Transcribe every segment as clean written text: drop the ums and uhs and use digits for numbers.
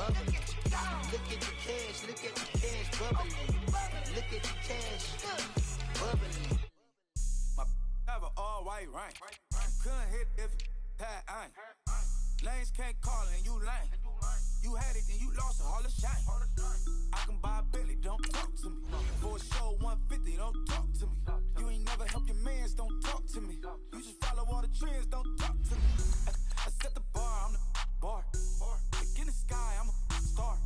bubbly. Look at the cash, bubbly. Look at the cash, bubbly. My have an all-white rank. Couldn't hit if it had ain't. Lanes can't call it and you lame. You had it and you lost it, all the shame. I can buy a Bentley, don't talk to me. For a show 150, don't talk to me. You ain't never helped your mans, don't talk to me. You just follow all the trends, don't talk to me. I set the bar, I'm the bar. Like in the sky, I'm a star.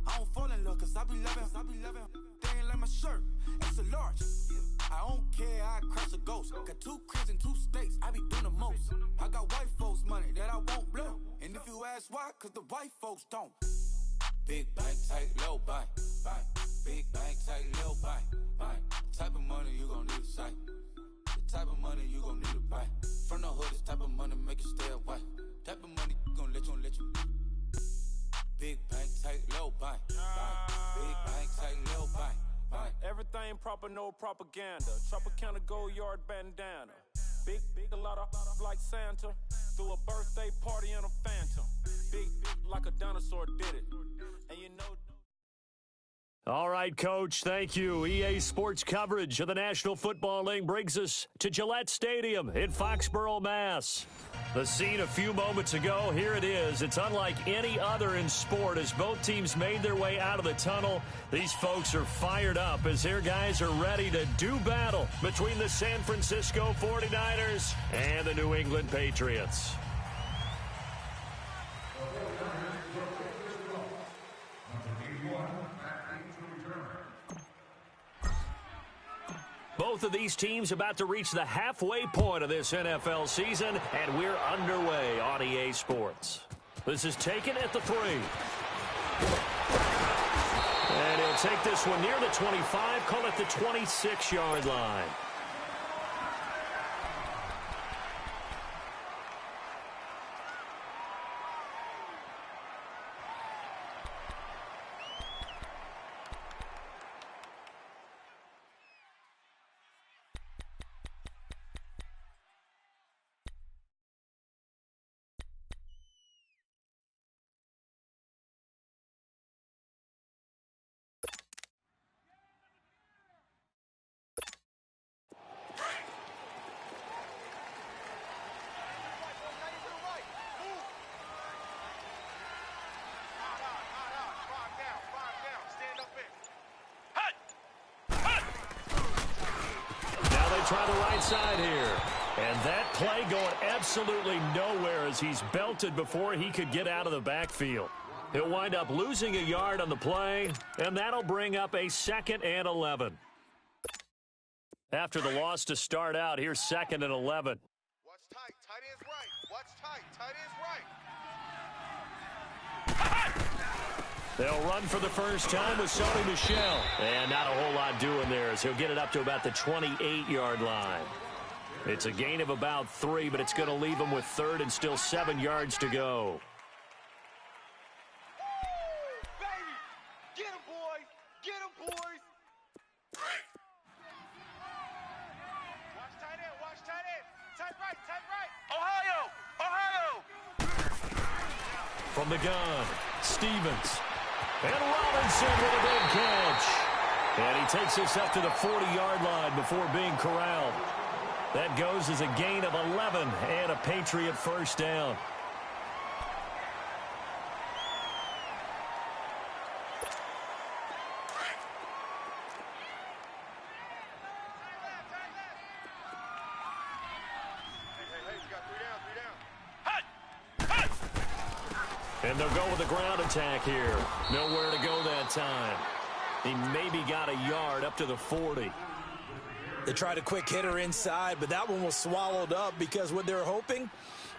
I don't fall in love, cause I be loving. They ain't like my shirt, it's a large. I don't care, I crush a ghost. Got 2 cribs in 2 states, I be doing the most. I got white folks' money that I won't blow. And if you ask why, cause the white folks don't. Big bank, tight, low bank. Big bank, tight, low bank. The type of money you gon' need to sight. The type of money you gon' need to buy. From the hood, this type of money make you stay away. Type of money gon' let you. Big bank, tight, low bank. Big bank, tight, low bank. Everything proper, no propaganda. Tropicana gold yard bandana. Big, a lot of like Santa. Threw a birthday party in a phantom. Big like a dinosaur did it. And you know. All right, Coach, thank you. EA Sports coverage of the National Football League brings us to Gillette Stadium in Foxborough, Mass. The scene a few moments ago, here it is. It's unlike any other in sport as both teams made their way out of the tunnel. These folks are fired up as their guys are ready to do battle between the San Francisco 49ers and the New England Patriots. Both of these teams about to reach the halfway point of this NFL season, and we're underway on EA Sports. This is taken at the 3. And he'll take this one near the 25, call it the 26-yard line. Try the right side here. And that play going absolutely nowhere as he's belted before he could get out of the backfield. He'll wind up losing a yard on the play, and that'll bring up a 2nd and 11. After the loss to start out, here's 2nd and 11. Watch tight. Tight end's right. Watch tight. Tight end's right. They'll run for the first time with Sony Michel. And not a whole lot doing there as he'll get it up to about the 28-yard line. It's a gain of about 3, but it's going to leave him with 3rd and still 7 yards to go. Baby! Get him, boys! Get him, boys! Watch tight end. Watch tight end. Tight right. Tight right. Ohio! From the gun, Stevens. And Robinson with a big catch. And he takes us up to the 40-yard line before being corralled. That goes as a gain of 11 and a Patriot first down. And they'll go with a ground attack here. Nowhere to go that time. He maybe got a yard up to the 40. They tried a quick hitter inside, but that one was swallowed up because what they're hoping,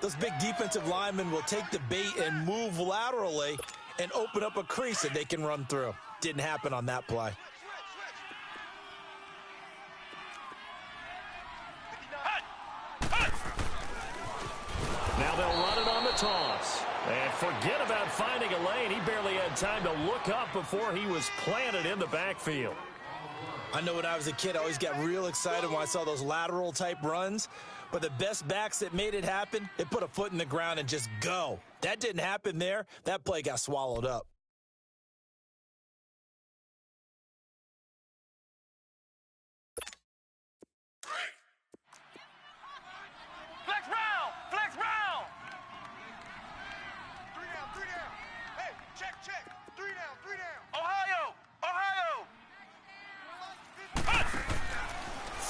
those big defensive linemen will take the bait and move laterally and open up a crease that they can run through. Didn't happen on that play. Now they'll run it on the toss. And forget about finding a lane. He barely had time to look up before he was planted in the backfield. I know when I was a kid, I always got real excited when I saw those lateral type runs. But the best backs that made it happen, they put a foot in the ground and just go. That didn't happen there. That play got swallowed up.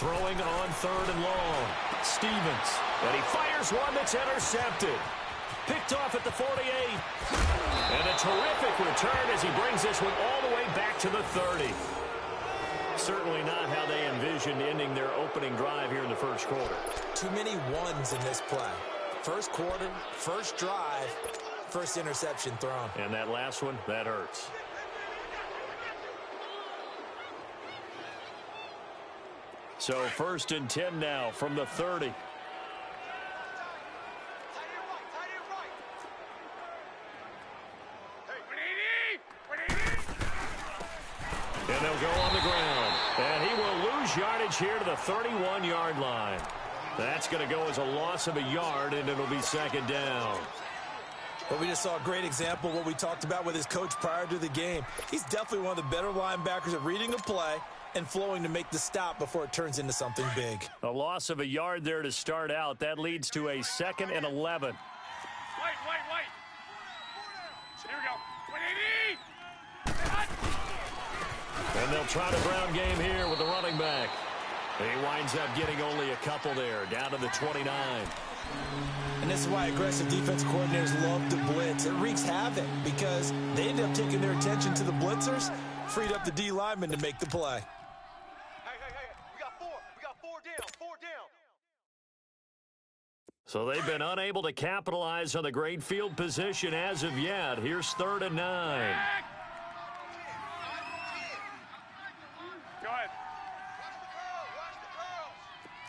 Throwing on 3rd and long. Stevens. And he fires one that's intercepted. Picked off at the 48. And a terrific return as he brings this one all the way back to the 30. Certainly not how they envisioned ending their opening drive here in the first quarter. Too many ones in this play. First quarter, first drive, first interception thrown. And that last one, that hurts. So 1st and 10 now from the 30. And they'll go on the ground. And he will lose yardage here to the 31-yard line. That's going to go as a loss of a yard, and it'll be 2nd down. But we just saw a great example of what we talked about with his coach prior to the game. He's definitely one of the better linebackers at reading a play and flowing to make the stop before it turns into something big. A loss of a yard there to start out. That leads to a 2nd and 11. Wait. Here we go. 180. And they'll try the ground game here with the running back. He winds up getting only a couple there, down to the 29. And this is why aggressive defensive coordinators love to blitz. It wreaks havoc because they end up taking their attention to the blitzers, freed up the D lineman to make the play. Hey. We got four down. So they've been unable to capitalize on the great field position as of yet. Here's 3rd and 9. Go ahead. Watch the girls.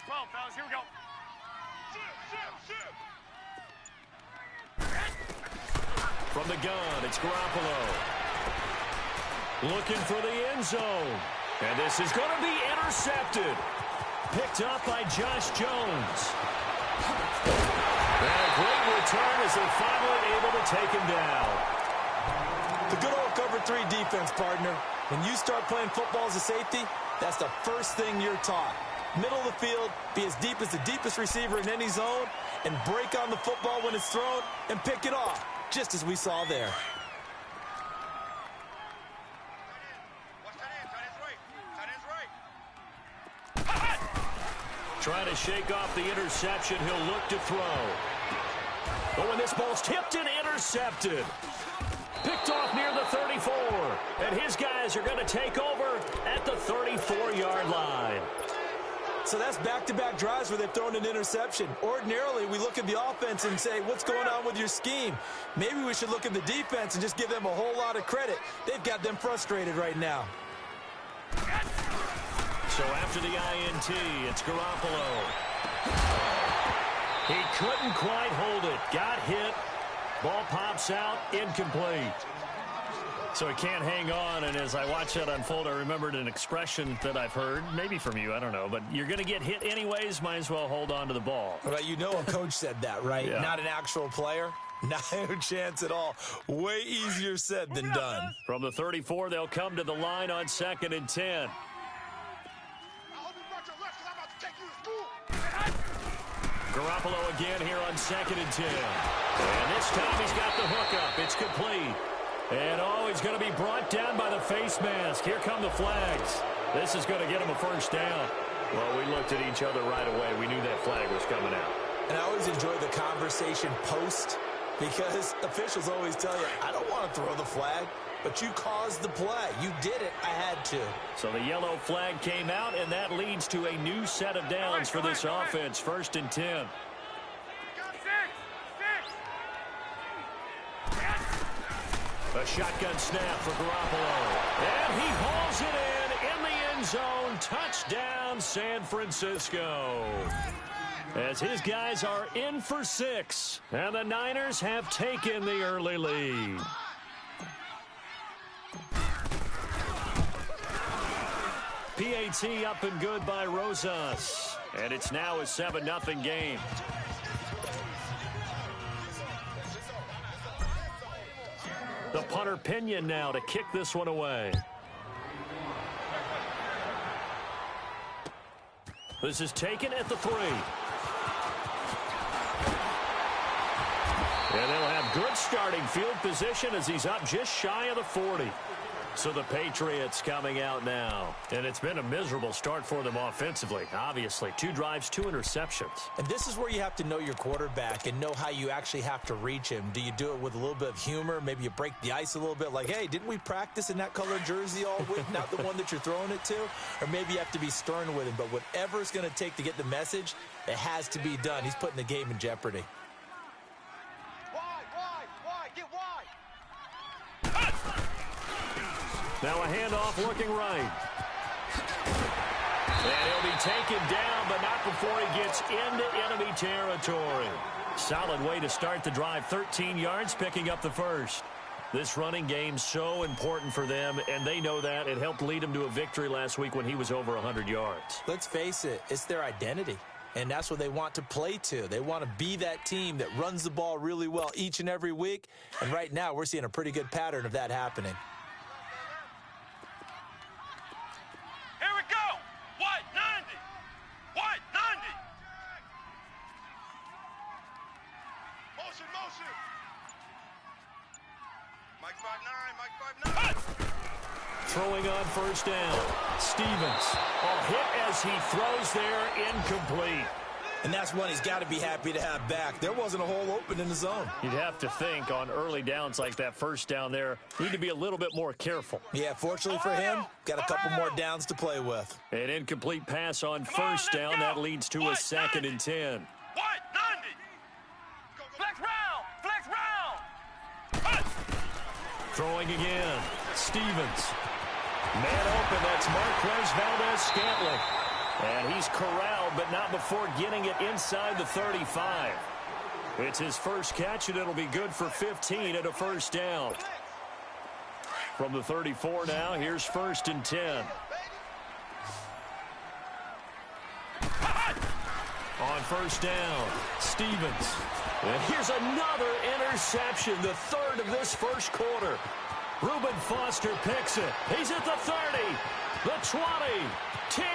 12, fellas. Here we go. From the gun, it's Garoppolo. Looking for the end zone. And this is going to be intercepted. Picked up by Josh Jones. And a great return as they're finally able to take him down. The good old cover 3 defense, partner. When you start playing football as a safety, that's the first thing you're taught. Middle of the field, be as deep as the deepest receiver in any zone, and break on the football when it's thrown and pick it off, just as we saw there. Trying to shake off the interception. He'll look to throw. Oh, and this ball's tipped and intercepted. Picked off near the 34. And his guys are going to take over at the 34-yard line. So that's back-to-back drives where they've thrown an interception. Ordinarily, we look at the offense and say, what's going on with your scheme? Maybe we should look at the defense and just give them a whole lot of credit. They've got them frustrated right now. So after the INT, it's Garoppolo. He couldn't quite hold it. Got hit. Ball pops out. Incomplete. So he can't hang on, and as I watch that unfold, I remembered an expression that I've heard, maybe from you, I don't know, but you're going to get hit anyways, might as well hold on to the ball. Well, you know a coach said that, right? Yeah. Not an actual player. Not a chance at all. Way easier said than done. From the 34, they'll come to the line on 2nd and 10. Garoppolo again here on 2nd and 10. And this time he's got the hookup. It's complete. And, he's going to be brought down by the face mask. Here come the flags. This is going to get him a first down. Well, we looked at each other right away. We knew that flag was coming out. And I always enjoy the conversation post because officials always tell you, I don't want to throw the flag, but you caused the play. You did it. I had to. So the yellow flag came out, and that leads to a new set of downs for this offense. 1st and 10. A shotgun snap for Garoppolo. And he hauls it in the end zone. Touchdown, San Francisco. As his guys are in for 6. And the Niners have taken the early lead. PAT up and good by Rosas. And it's now a 7-0 game. The punter Pinion now to kick this one away. This is taken at the 3. And they'll have good starting field position as he's up just shy of the 40. So the Patriots coming out now. And it's been a miserable start for them offensively, obviously. 2 drives, 2 interceptions. And this is where you have to know your quarterback and know how you actually have to reach him. Do you do it with a little bit of humor? Maybe you break the ice a little bit like, hey, didn't we practice in that colored jersey all week, not the one that you're throwing it to? Or maybe you have to be stern with him. But whatever it's going to take to get the message, it has to be done. He's putting the game in jeopardy. Now a handoff looking right. And he'll be taken down, but not before he gets into enemy territory. Solid way to start the drive. 13 yards, picking up the first. This running game so important for them, and they know that. It helped lead them to a victory last week when he was over 100 yards. Let's face it, it's their identity. And that's what they want to play to. They want to be that team that runs the ball really well each and every week. And right now, we're seeing a pretty good pattern of that happening. Throwing on first down. Stevens. Hit as he throws there, incomplete. And that's one he's got to be happy to have back. There wasn't a hole open in the zone. You'd have to think on early downs like that first down there, need to be a little bit more careful. Yeah, fortunately for him, got a couple more downs to play with. An incomplete pass on first down. That leads to a 2nd and 10. Throwing again. Stevens. Man open, that's Marquez Valdez-Scantling. And he's corralled, but not before getting it inside the 35. It's his first catch, and it'll be good for 15 at a first down. From the 34 now, here's 1st and 10. On first down, Stevens. And here's another interception, the 3rd of this first quarter. Reuben Foster picks it. He's at the 30, the 20, 10,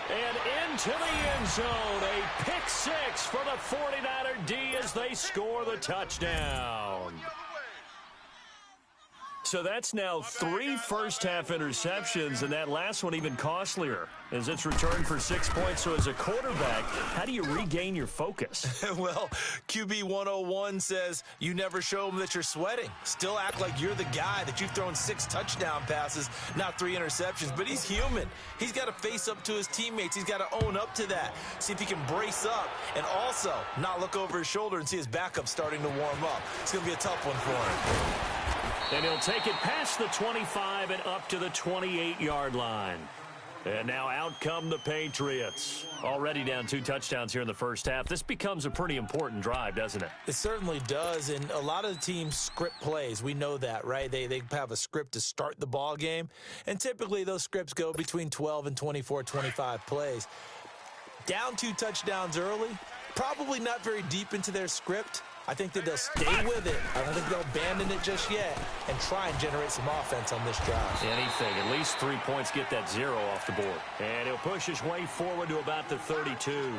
and into the end zone. A pick 6 for the 49er D as they score the touchdown. So that's now 3 first-half interceptions, and that last one even costlier as it's returned for 6 points. So as a quarterback, how do you regain your focus? Well, QB 101 says you never show them that you're sweating. Still act like you're the guy that you've thrown 6 touchdown passes, not 3 interceptions. But he's human. He's got to face up to his teammates. He's got to own up to that. See if he can brace up and also not look over his shoulder and see his backup starting to warm up. It's going to be a tough one for him. And he'll take it past the 25 and up to the 28-yard line. And now out come the Patriots. Already down 2 touchdowns here in the first half. This becomes a pretty important drive, doesn't it? It certainly does, and a lot of the teams script plays. We know that, right? They have a script to start the ball game, and typically those scripts go between 12 and 24, 25 plays. Down 2 touchdowns early, probably not very deep into their script. I think that they'll stay with it. I don't think they'll abandon it just yet and try and generate some offense on this drive. Anything. At least 3 points, get that 0 off the board. And he'll push his way forward to about the 32.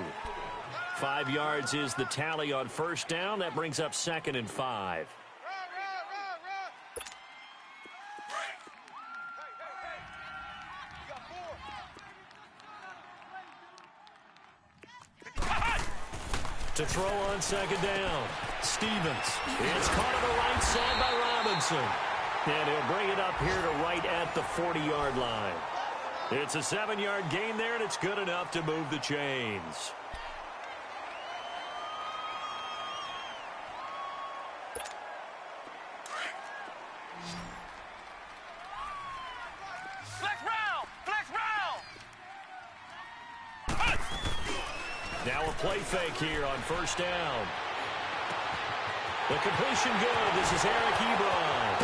5 yards is the tally on first down. That brings up 2nd and 5. To throw on 2nd down, Stevens. It's caught on the right side by Robinson. And he'll bring it up here to right at the 40-yard line. It's a 7-yard gain there, and it's good enough to move the chains. Now a play fake here on first down. The completion good. This is Eric Ebron.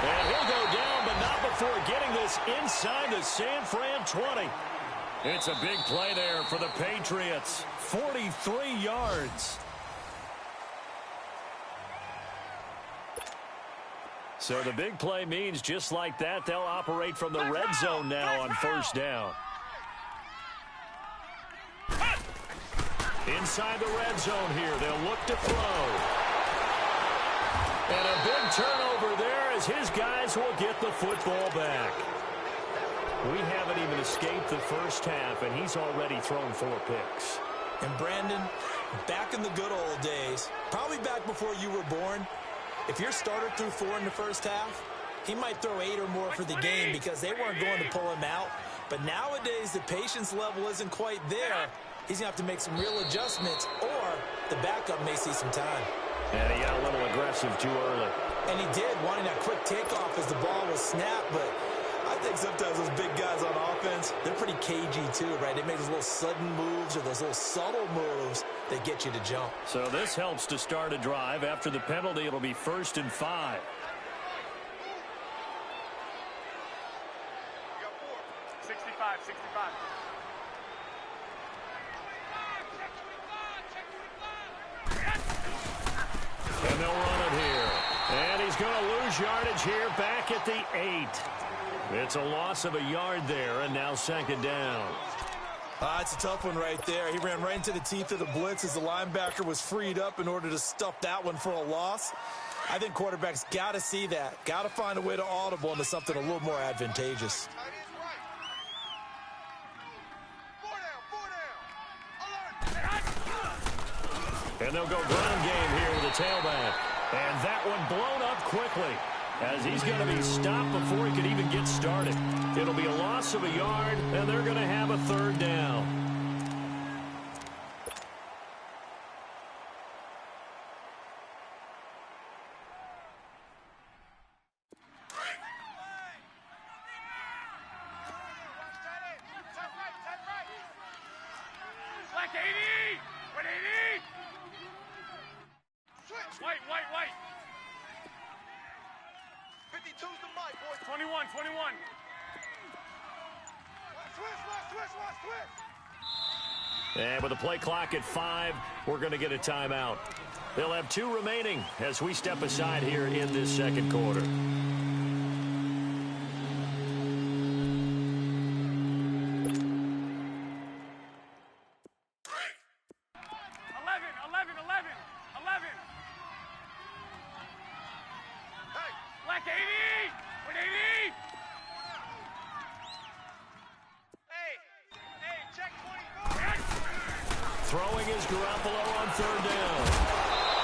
And he'll go down, but not before getting this inside the San Fran 20. It's a big play there for the Patriots. 43 yards. So the big play means just like that, they'll operate from the red zone now on first down. Inside the red zone here, they'll look to throw. And a big turnover there as his guys will get the football back. We haven't even escaped the first half, and he's already thrown 4 picks. And Brandon, back in the good old days, probably back before you were born, if your starter threw 4 in the first half, he might throw 8 or more for the game because they weren't going to pull him out. But nowadays, the patience level isn't quite there. He's going to have to make some real adjustments, or the backup may see some time. And he got a little aggressive too early. And he did, wanting that quick takeoff as the ball was snapped. But I think sometimes those big guys on offense, they're pretty cagey too, right? They make those little sudden moves or those little subtle moves that get you to jump. So this helps to start a drive. After the penalty, it'll be 1st and 5. You got 4. 65, 65. And they'll run it here. And he's going to lose yardage here back at the 8. It's a loss of a yard there, and now 2nd down. It's a tough one right there. He ran right into the teeth of the blitz as the linebacker was freed up in order to stuff that one for a loss. I think quarterbacks got to see that. Got to find a way to audible into something a little more advantageous. And they'll go ground game here with a tailback. And that one blown up quickly as he's going to be stopped before he could even get started. It'll be a loss of a yard, and they're going to have a 3rd down. Black 80! 180! White! 52's the mic, boys. 21! Switch. And with the play clock at 5, we're going to get a timeout. They'll have 2 remaining as we step aside here in this 2nd quarter. 11! Black 80! 180! Hey, check 24! Throwing is Garoppolo on 3rd down.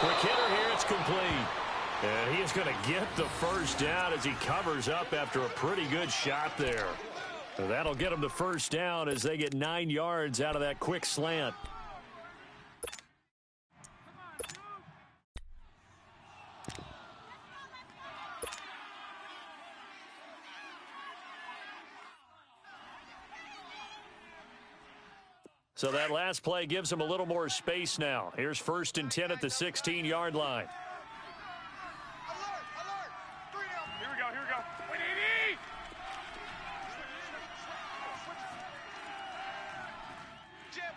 Quick hitter here, it's complete. And he is going to get the 1st down as he covers up after a pretty good shot there. So that'll get him the 1st down as they get 9 yards out of that quick slant. So that last play gives him a little more space now. Here's 1st and 10 at the 16-yard line. Alert! 3 down. Here we go. 180! Jim.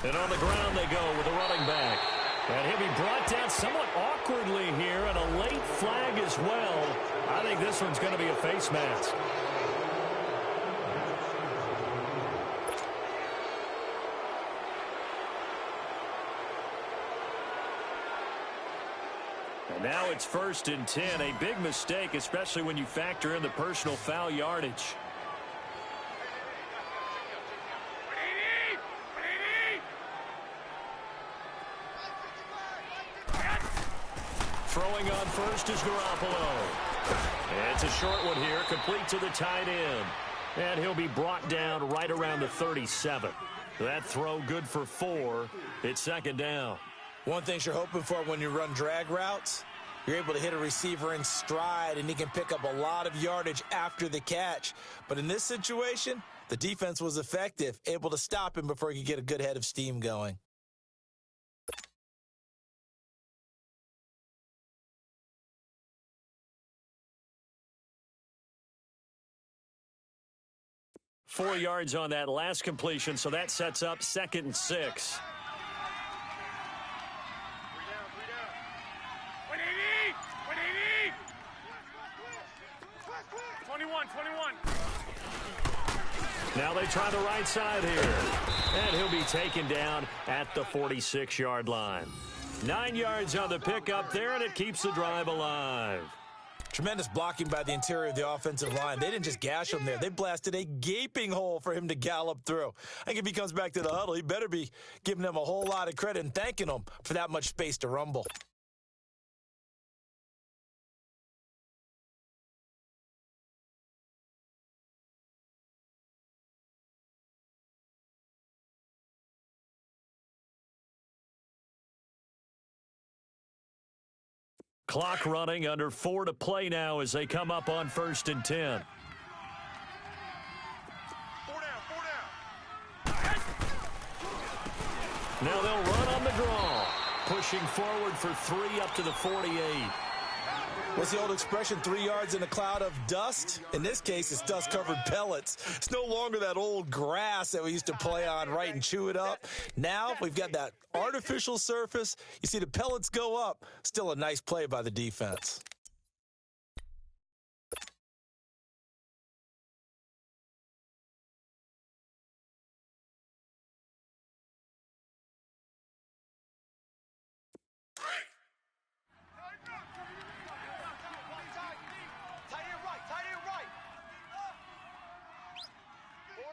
And on the ground they go with a running back. And he'll be brought down somewhat awkwardly here, and a late flag as well. I think this one's going to be a face mask. And now it's 1st and 10. A big mistake, especially when you factor in the personal foul yardage. 180! Throwing on 1st is Garoppolo. It's a short one here, complete to the tight end. And he'll be brought down right around the 37. That throw good for 4. It's 2nd down. One thing you're hoping for when you run drag routes, you're able to hit a receiver in stride, and he can pick up a lot of yardage after the catch. But in this situation, the defense was effective, able to stop him before he could get a good head of steam going. Four yards on that last completion, so that sets up 2nd and 6. 21. Now they try the right side here. And he'll be taken down at the 46-yard line. 9 yards on the pickup there, and it keeps the drive alive. Tremendous blocking by the interior of the offensive line. They didn't just gash him there. They blasted a gaping hole for him to gallop through. I think if he comes back to the huddle, he better be giving them a whole lot of credit and thanking them for that much space to rumble. Clock running, under 4 to play now as they come up on 1st and 10. 4 down. Now they'll run on the draw, pushing forward for 3 up to the 48. What's the old expression, 3 yards in a cloud of dust? In this case, it's dust-covered pellets. It's no longer that old grass that we used to play on, right, and chew it up. Now we've got that artificial surface. You see the pellets go up. Still a nice play by the defense.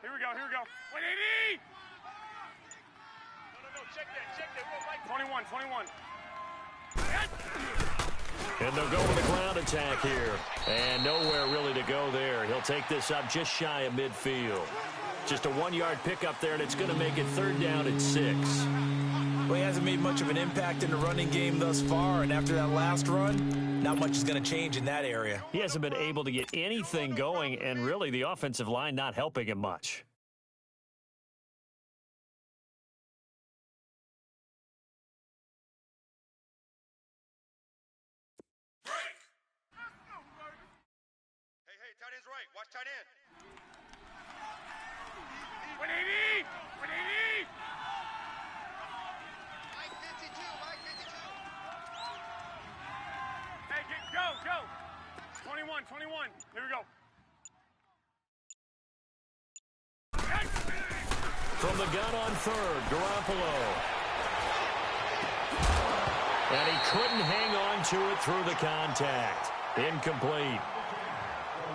Here we go. 180! No. Check that. 21. And they'll go with a ground attack here. And nowhere really to go there. He'll take this up just shy of midfield. Just a 1-yard pickup there, and it's going to make it 3rd down and 6. Well, he hasn't made much of an impact in the running game thus far, and after that last run, not much is going to change in that area. He hasn't been able to get anything going, and really the offensive line not helping him much. Hey, tight end's right. Watch tight end. 180! Mike 52. Hey, go. 21. Here we go. From the gun on 3rd, Garoppolo. And he couldn't hang on to it through the contact. Incomplete.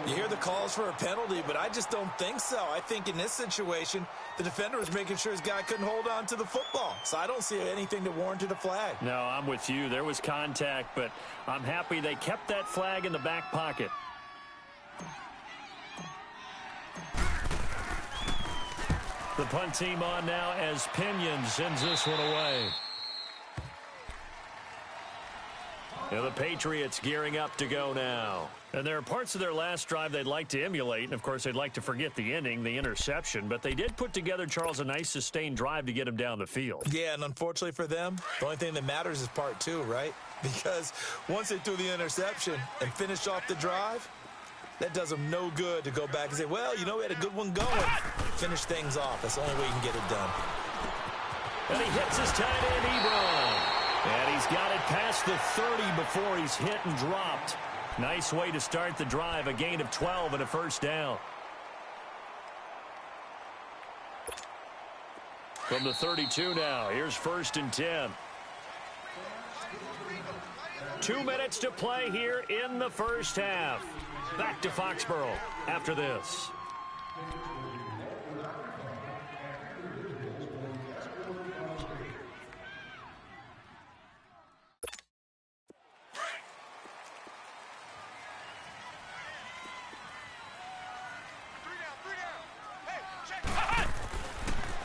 You hear the calls for a penalty, but I just don't think so. I think in this situation, the defender was making sure his guy couldn't hold on to the football. So I don't see anything that warranted a flag. No, I'm with you. There was contact, but I'm happy they kept that flag in the back pocket. The punt team on now as Pinion sends this one away. And the Patriots gearing up to go now. And there are parts of their last drive they'd like to emulate. And, of course, they'd like to forget the ending, the interception. But they did put together, Charles, a nice sustained drive to get him down the field. Yeah, and unfortunately for them, the only thing that matters is part 2, right? Because once they threw the interception and finished off the drive, that does them no good to go back and say, well, you know, we had a good one going. Finish things off. That's the only way you can get it done. And he hits his tight end, Ebron. And he's got it past the 30 before he's hit and dropped. Nice way to start the drive, a gain of 12 and a 1st down. From the 32 now, here's 1st and 10. 2 minutes to play here in the 1st half. Back to Foxborough after this.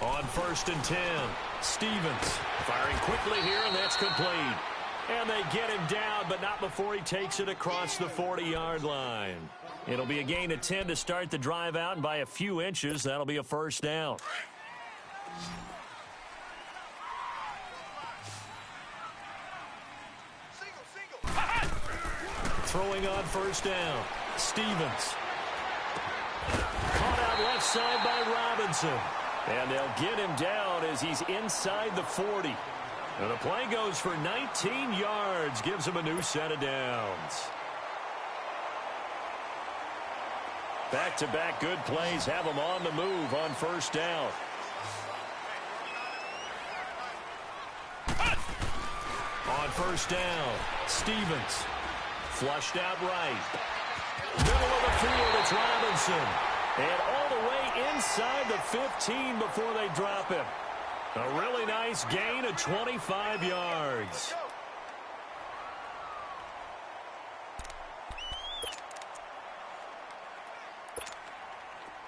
On 1st and 10, Stevens firing quickly here, and that's complete. And they get him down, but not before he takes it across the 40-yard line. It'll be a gain of 10 to start the drive out, and by a few inches, that'll be a 1st down. Throwing on 1st down, Stevens. Caught out left side by Robinson. And they'll get him down as he's inside the 40. And the play goes for 19 yards, gives him a new set of downs. Back-to-back good plays have him on the move on 1st down. On first down, Stevens. Flushed out right. Middle of the field, it's Robinson. And all the way inside the 15 before they drop him. A really nice gain of 25 yards.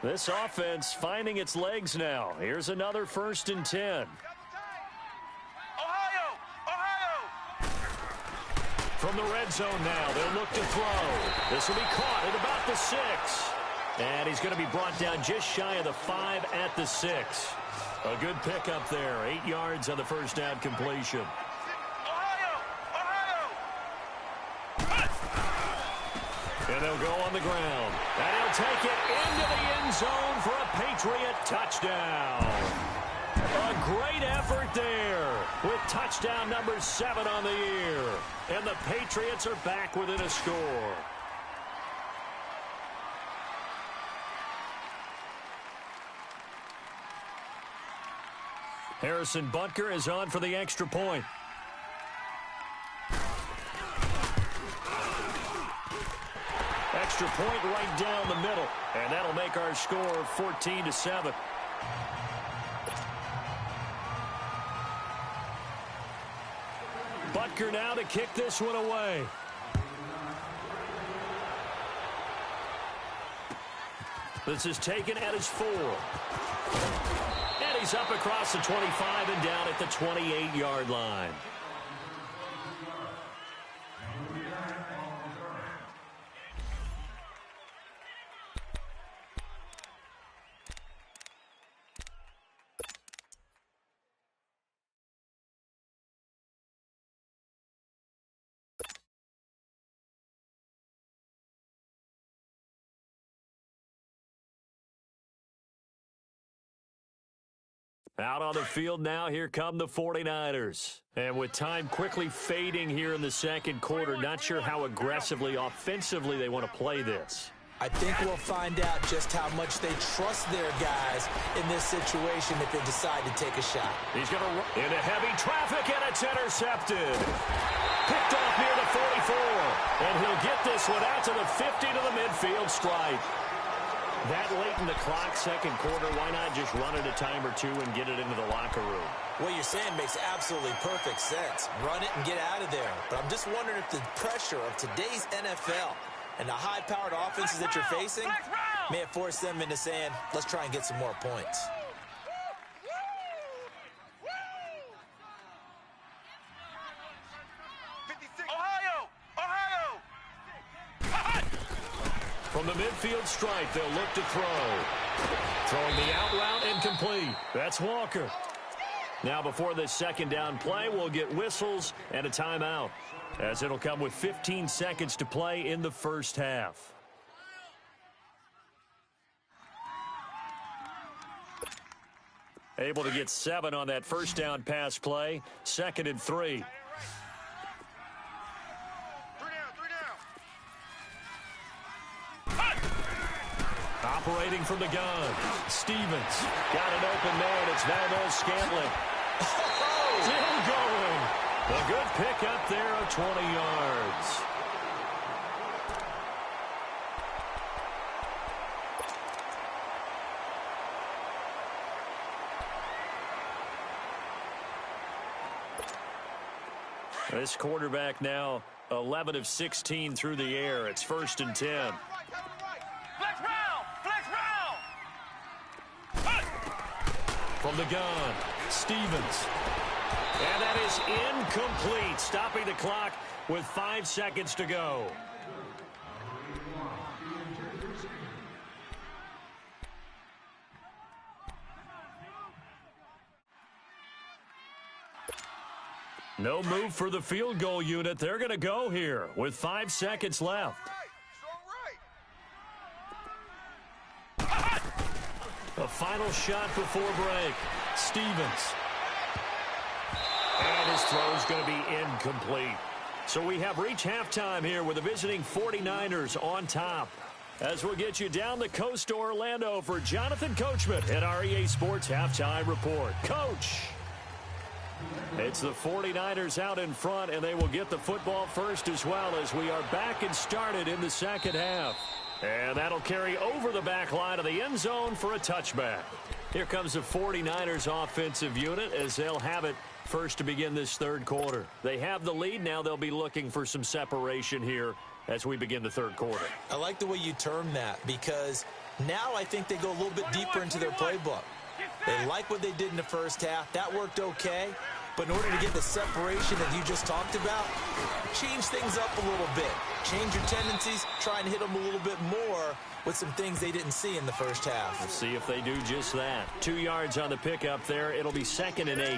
This offense finding its legs now. Here's another 1st and 10. From the red zone now, they'll look to throw. This will be caught at about the 6. And he's going to be brought down just shy of the 5 at the 6. A good pickup there. 8 yards on the first down completion. And they'll go on the ground. And he'll take it into the end zone for a Patriot touchdown. A great effort there with touchdown number 7 on the year. And the Patriots are back within a score. Harrison Butker is on for the extra point. Extra point right down the middle. And that'll make our score 14-7. Butker now to kick this one away. This is taken at his 4. And he's up across the 25 and down at the 28-yard line. Out on the field now, here come the 49ers. And with time quickly fading here in the second quarter, not sure how aggressively, offensively they want to play this. I think we'll find out just how much they trust their guys in this situation if they decide to take a shot. He's going to run into heavy traffic, and it's intercepted. Picked off near the 44. And he'll get this one out to the 50 to the midfield stripe. That late in the clock, second quarter, why not just run it a time or two and get it into the locker room? What you're saying makes absolutely perfect sense. Run it and get out of there. But I'm just wondering if the pressure of today's NFL and the high-powered offenses that you're facing may have forced them into saying, let's try and get some more points. From the midfield stripe, they'll look to throw. Throwing the out route incomplete. That's Walker. Now before this second down play, we'll get whistles and a timeout, as it'll come with 15 seconds to play in the first half. Able to get 7 on that first down pass play. 2nd and 3. Operating from the gun, Stevens got an open man. It's Valdes-Scantling. Still going. A good pick up there of 20 yards. This quarterback now 11 of 16 through the air. It's 1st and 10. From the gun, Stevens. And that is incomplete, stopping the clock with 5 seconds to go. No move for the field goal unit. They're going to go here with 5 seconds left. A final shot before break. Stevens. And his throw is going to be incomplete. So we have reached halftime here with the visiting 49ers on top. As we'll get you down the coast to Orlando for Jonathan Coachman at our EA Sports Halftime Report. Coach. It's the 49ers out in front, and they will get the football first as well as we are back and started in the second half. And that'll carry over the back line of the end zone for a touchback. Here comes the 49ers offensive unit as they'll have it first to begin this third quarter. They have the lead. Now they'll be looking for some separation here as we begin the third quarter. I like the way you term that because now I think they go a little bit deeper into their playbook. They like what they did in the first half. That worked okay. But in order to get the separation that you just talked about, change things up a little bit. Change your tendencies, try and hit them a little bit more with some things they didn't see in the first half. We'll see if they do just that. 2 yards on the pickup there. It'll be 2nd and 8.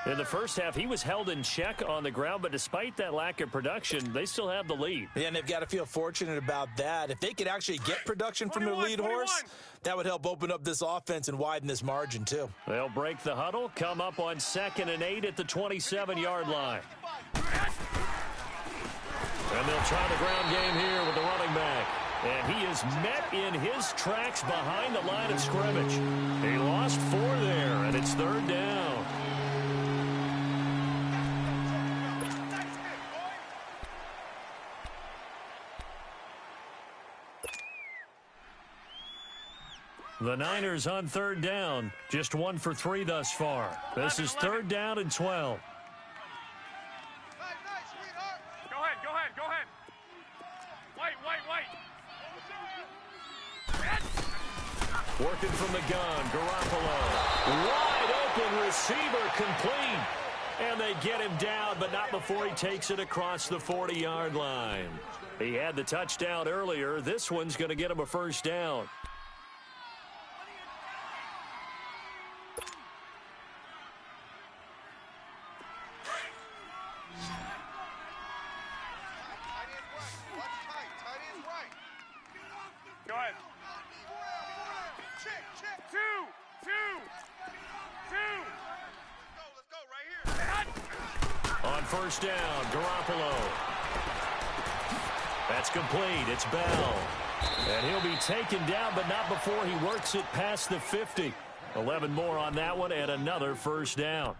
In the first half, he was held in check on the ground, but despite that lack of production, they still have the lead. Yeah, and they've got to feel fortunate about that. If they could actually get production from their lead horse, that would help open up this offense and widen this margin, too. They'll break the huddle, come up on 2nd and 8 at the 27-yard line. And they'll try the ground game here with the running back. And he is met in his tracks behind the line of scrimmage. He lost 4 there, and it's 3rd down. The Niners on 3rd down. Just 1 for 3 thus far. This is 3rd down and 12. Go ahead. Wait. Working from the gun, Garoppolo. Wide open receiver complete. And they get him down, but not before he takes it across the 40-yard line. He had the touchdown earlier. This one's going to get him a first down. Go ahead. Check. Two. Let's go right here. On first down, Garoppolo. That's complete. It's Bell. And he'll be taken down, but not before he works it past the 50. 11 more on that one and another first down.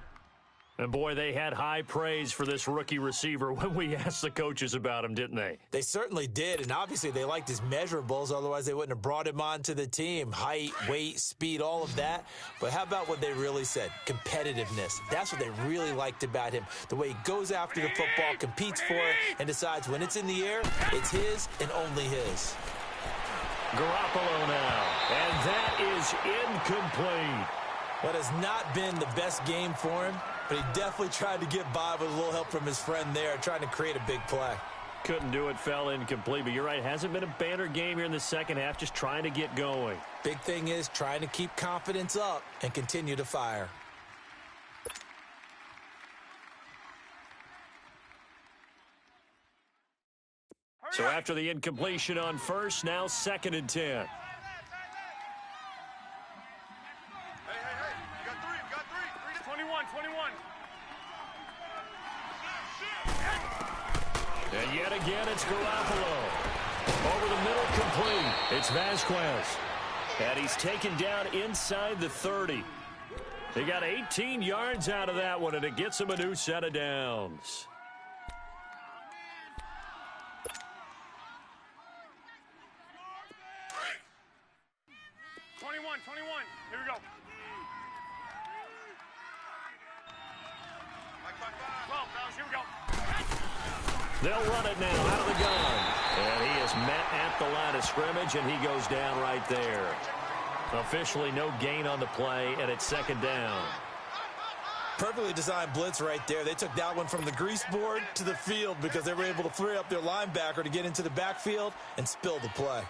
And, boy, they had high praise for this rookie receiver when we asked the coaches about him, didn't they? They certainly did, and obviously they liked his measurables. Otherwise, they wouldn't have brought him onto the team. Height, weight, speed, all of that. But how about what they really said? Competitiveness. That's what they really liked about him. The way he goes after the football, competes for it, and decides when it's in the air, it's his and only his. Garoppolo now, and that is incomplete. What has not been the best game for him, but he definitely tried to get by with a little help from his friend there, trying to create a big play. Couldn't do it, fell incomplete, but you're right, hasn't been a banner game here in the second half, just trying to get going. Big thing is trying to keep confidence up and continue to fire. So after the incompletion on first, now 2nd and 10. Hey. You got three. 21. And yet again, it's Garoppolo. Over the middle, complete. It's Vasquez. And he's taken down inside the 30. They got 18 yards out of that one, and it gets him a new set of downs. Here we go. 12, fellas, here we go. They'll run it now out of the gun. And he is met at the line of scrimmage, and he goes down right there. Officially no gain on the play, and it's 2nd down. Perfectly designed blitz right there. They took that one from the grease board to the field because they were able to free up their linebacker to get into the backfield and spill the play.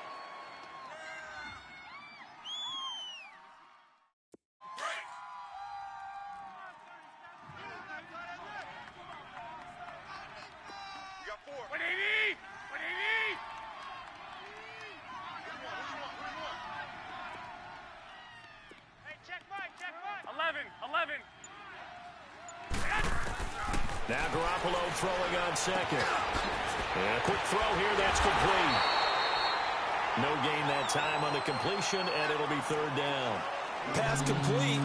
Now Garoppolo throwing on 2nd. And a quick throw here, that's complete. No gain that time on the completion, and it'll be 3rd down. Pass complete,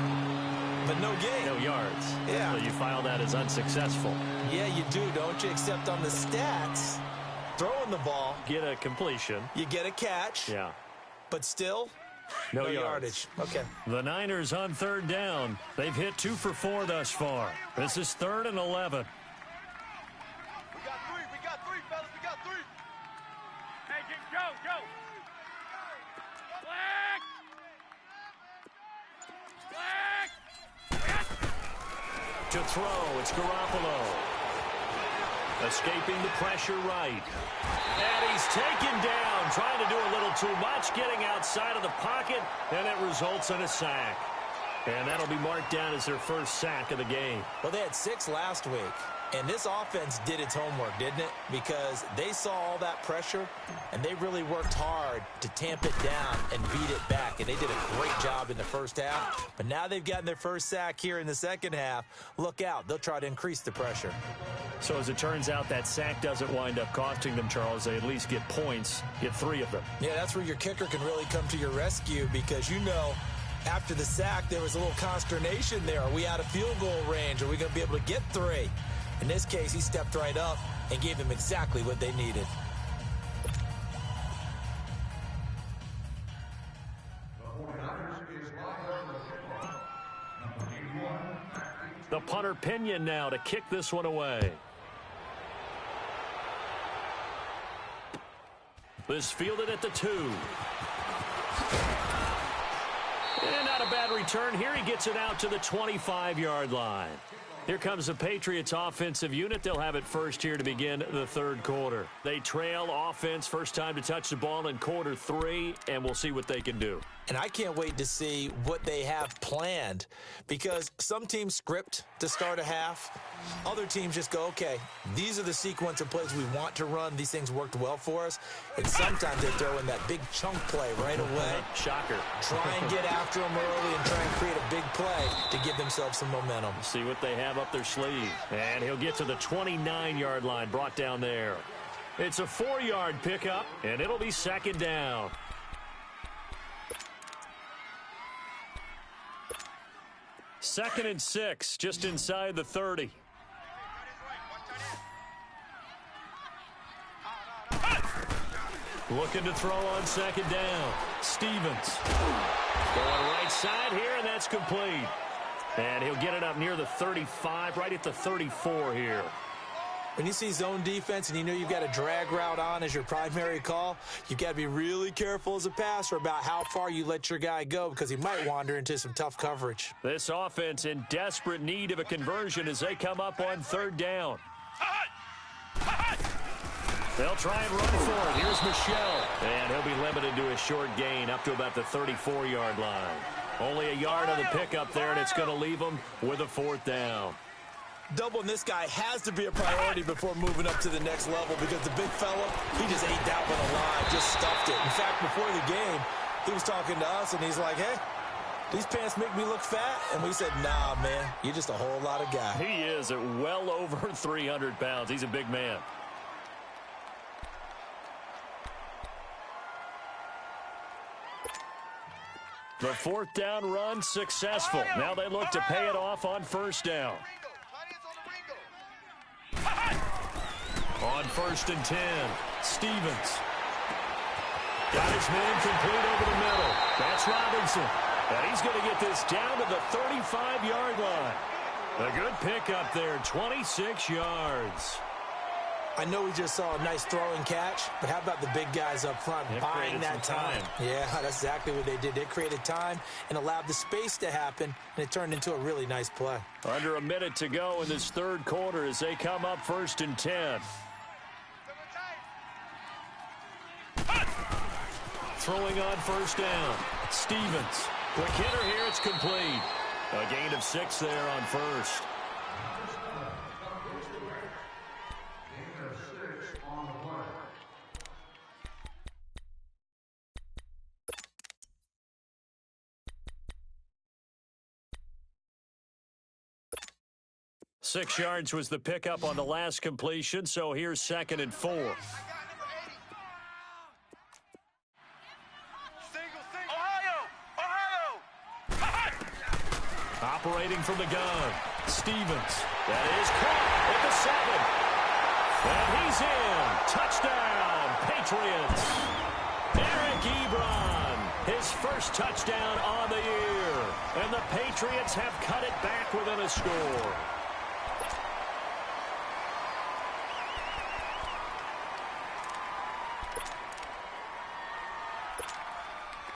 but no gain. No yards. Yeah. So you file that as unsuccessful. Yeah, you do, don't you? Except on the stats, throwing the ball. Get a completion. You get a catch. Yeah. But still, no yardage. Okay. The Niners on third down. They've hit 2 for 4 thus far. This is 3rd and 11. We got three, fellas. We got three. Hey, Joe. To throw, it's Garoppolo. Escaping the pressure right. And he's taken down, trying to do a little too much, getting outside of the pocket, and it results in a sack. And that'll be marked down as their first sack of the game. Well, they had 6 last week, and this offense did its homework, didn't it? Because they saw all that pressure, and they really worked hard to tamp it down and beat it back, and they did a great job in the first half. But now they've gotten their first sack here in the second half. Look out. They'll try to increase the pressure. So as it turns out, that sack doesn't wind up costing them, Charles. They at least get points, get 3 of them. Yeah, that's where your kicker can really come to your rescue because, after the sack, there was a little consternation there. Are we out of field goal range? Are we going to be able to get 3? In this case, he stepped right up and gave them exactly what they needed. The punter Pinion now to kick this one away. This fielded at the 2. And not a bad return. Here he gets it out to the 25-yard line. Here comes the Patriots offensive unit. They'll have it first here to begin the third quarter. They trail offense, first time to touch the ball in quarter 3, and we'll see what they can do. And I can't wait to see what they have planned because some teams script to start a half. Other teams just go, okay, these are the sequence of plays we want to run. These things worked well for us. And sometimes they throw in that big chunk play right away. Shocker. Try and get after them early and try and create a big play to give themselves some momentum. See what they have up their sleeve. And he'll get to the 29-yard line, brought down there. It's a 4-yard pickup, and it'll be second down. Second and 6, just inside the 30. Looking to throw on second down. Stevens. Going right side here, and that's complete. And he'll get it up near the 35, right at the 34 here. When you see zone defense and you know you've got a drag route on as your primary call, you've got to be really careful as a passer about how far you let your guy go because he might wander into some tough coverage. This offense in desperate need of a conversion as they come up on third down. They'll try and run for it. Here's Michelle. And he'll be limited to a short gain up to about the 34-yard line. Only a yard on the pickup there, and it's going to leave them with a 4th down. Doubling this guy has to be a priority before moving up to the next level because the big fella, he just ate that one alive, just stuffed it. In fact, before the game, he was talking to us, and he's like, hey, these pants make me look fat. And we said, nah, man, you're just a whole lot of guy. He is at well over 300 pounds. He's a big man. The 4th down run successful. Now they look to pay it off on first down. On 1st and 10, Stevens. Got his man complete over the middle. That's Robinson. And he's going to get this down to the 35-yard line. A good pickup there, 26 yards. I know we just saw a nice throwing catch, but how about the big guys up front buying that time? Yeah, that's exactly what they did. They created time and allowed the space to happen, and it turned into a really nice play. Under a minute to go in this third quarter as they come up 1st and 10. Throwing on first down. Stevens. Quick hitter here. It's complete. A gain of 6 there on first. Six yards was the pickup on the last completion, so here's 2nd and 4. Operating from the gun, Stevens. That is caught at the 7. And he's in. Touchdown, Patriots. Eric Ebron, his first touchdown on the year. And the Patriots have cut it back within a score.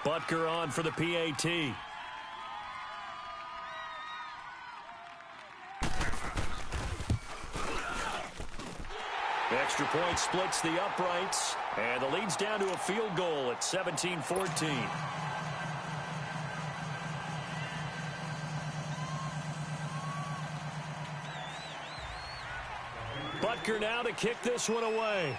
Butker on for the PAT. Extra point splits the uprights, and the lead's down to a field goal at 17-14. Butker now to kick this one away.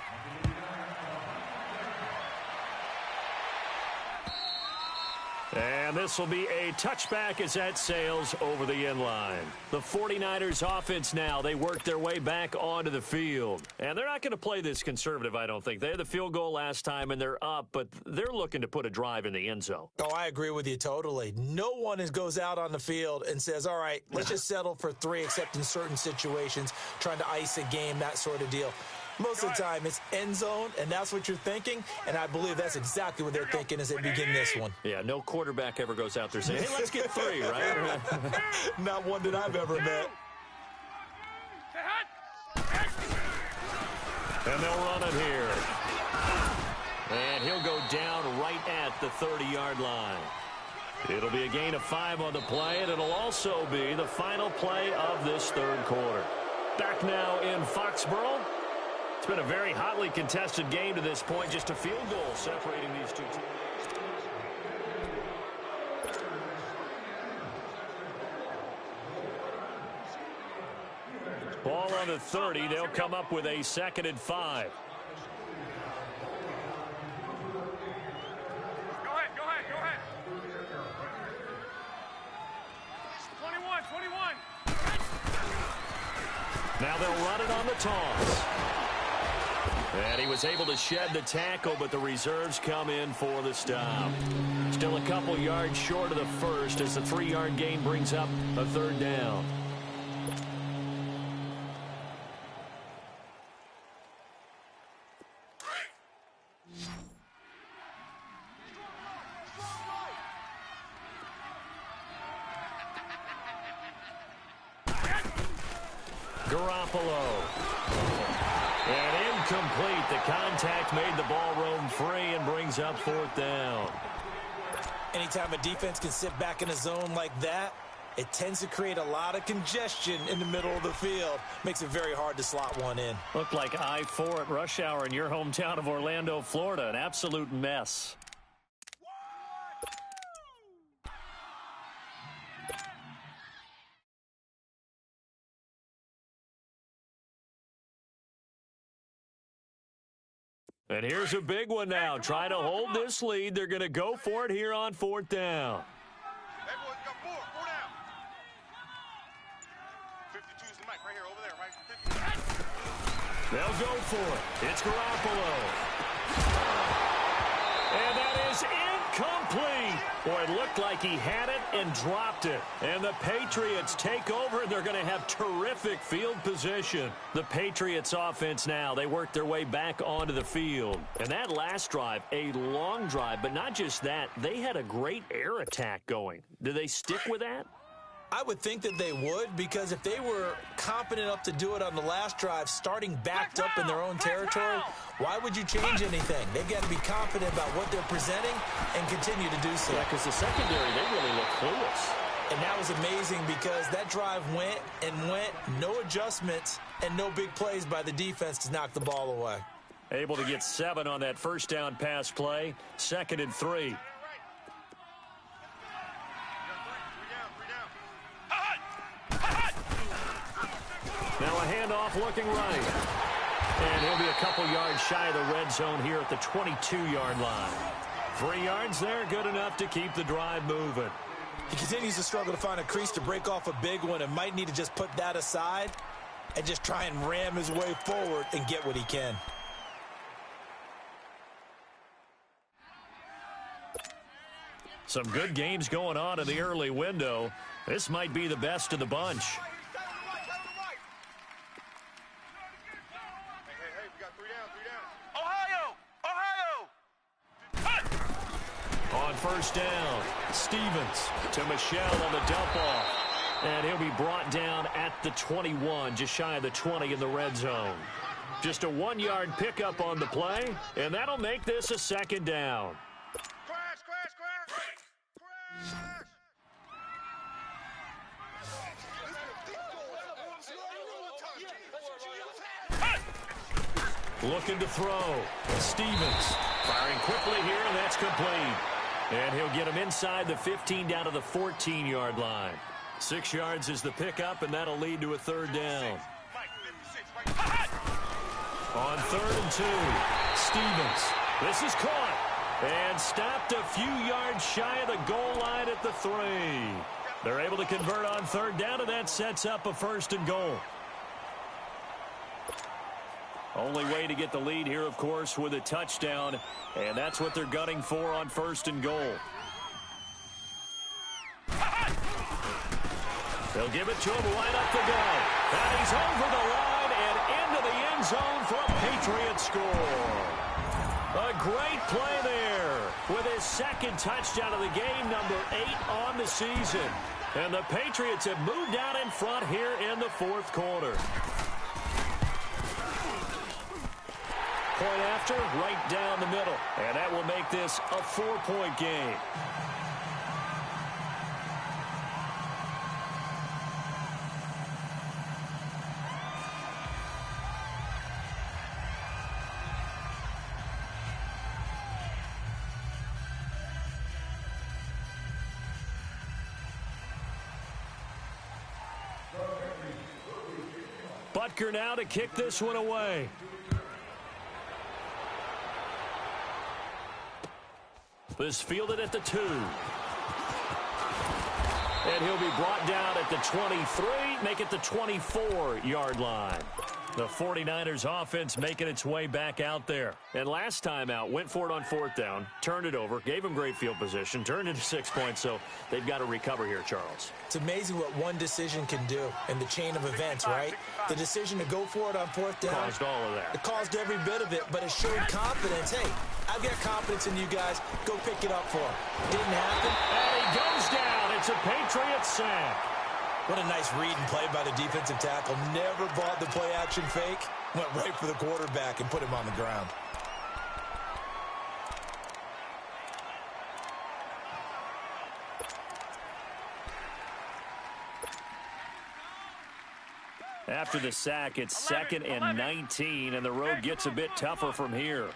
And this will be a touchback as that sails over the end line. The 49ers offense now, they work their way back onto the field. And they're not going to play this conservative, I don't think. They had the field goal last time, and they're up, but they're looking to put a drive in the end zone. Oh, I agree with you totally. No one goes out on the field and says, all right, let's just settle for 3, except in certain situations, trying to ice a game, that sort of deal. Most of the time, it's end zone, and that's what you're thinking, and I believe that's exactly what they're thinking as they begin this one. Yeah, no quarterback ever goes out there saying, hey, let's get 3, right? Not one that I've ever met. And they'll run it here. And he'll go down right at the 30-yard line. It'll be a gain of 5 on the play, and it'll also be the final play of this third quarter. Back now in Foxborough. It's been a very hotly contested game to this point. Just a field goal separating these two teams. Ball on the 30. They'll come up with a 2nd and 5. Go ahead. 21. Now they'll run it on the toss. And he was able to shed the tackle, but the reserves come in for the stop. Still a couple yards short of the first as the 3-yard gain brings up a 3rd down. Garoppolo. And incomplete. The contact made the ball roam free and brings up 4th down. Anytime a defense can sit back in a zone like that, it tends to create a lot of congestion in the middle of the field. Makes it very hard to slot one in. Looked like I-4 at rush hour in your hometown of Orlando, Florida. An absolute mess. And here's a big one now. Trying to hold this lead. They're going to go for it here on 4th down. Hey, boys, got 4 down. 52 is the mic right here, over there, right? 50. They'll go for it. It's Garoppolo. And that is incomplete. Boy, it looked like he had it and dropped it. And the Patriots take over, and they're going to have terrific field position. The Patriots offense now, they work their way back onto the field. And that last drive, a long drive, but not just that, they had a great air attack going. Do they stick with that? I would think that they would, because if they were competent enough to do it on the last drive, starting backed up in their own territory, why would you change anything? They've got to be confident about what they're presenting and continue to do so. Yeah, because the secondary, they really look clueless. And that was amazing because that drive went and went, no adjustments and no big plays by the defense to knock the ball away. Able to get 7 on that first down pass play, 2nd and 3. Now a handoff looking right. And he'll be a couple yards shy of the red zone here at the 22-yard line. 3 yards there, good enough to keep the drive moving. He continues to struggle to find a crease to break off a big one and might need to just put that aside and just try and ram his way forward and get what he can. Some good games going on in the early window. This might be the best of the bunch. Hey, we got three down. Ohio! On first down, Stevens to Michelle on the dump off. And he'll be brought down at the 21, just shy of the 20 in the red zone. Just a 1-yard pickup on the play, and that'll make this a second down. Crash! Looking to throw. Stevens firing quickly here, and that's complete. And he'll get him inside the 15 down to the 14-yard line. 6 yards is the pickup, and that'll lead to a third down. On 3rd and 2, Stevens. This is caught and stopped a few yards shy of the goal line at the 3. They're able to convert on 3rd down, and that sets up a 1st and goal. Only way to get the lead here, of course, with a touchdown, and that's what they're gunning for on 1st and goal. They'll give it to him right up the gut. And he's over the line and into the end zone for a Patriot score. A great play there with his 2nd touchdown of the game, number 8 on the season. And the Patriots have moved out in front here in the 4th quarter. Point after, right down the middle. And that will make this a 4-point game. Butker now to kick this one away. This fielded at the 2. And he'll be brought down at the 23, make it the 24-yard line. The 49ers offense making its way back out there. And last time out, went for it on 4th down, turned it over, gave them great field position, turned into 6 points, so they've got to recover here, Charles. It's amazing what one decision can do in the chain of events, right? The decision to go for it on 4th down. Caused all of that. It caused every bit of it, but it showed confidence. Hey, I've got confidence in you guys. Go pick it up for him. Didn't happen. And he goes down. It's a Patriot sack. What a nice read and play by the defensive tackle. Never bought the play-action fake. Went right for the quarterback and put him on the ground. After the sack, it's 2nd and 19, and the road gets a bit tougher from here.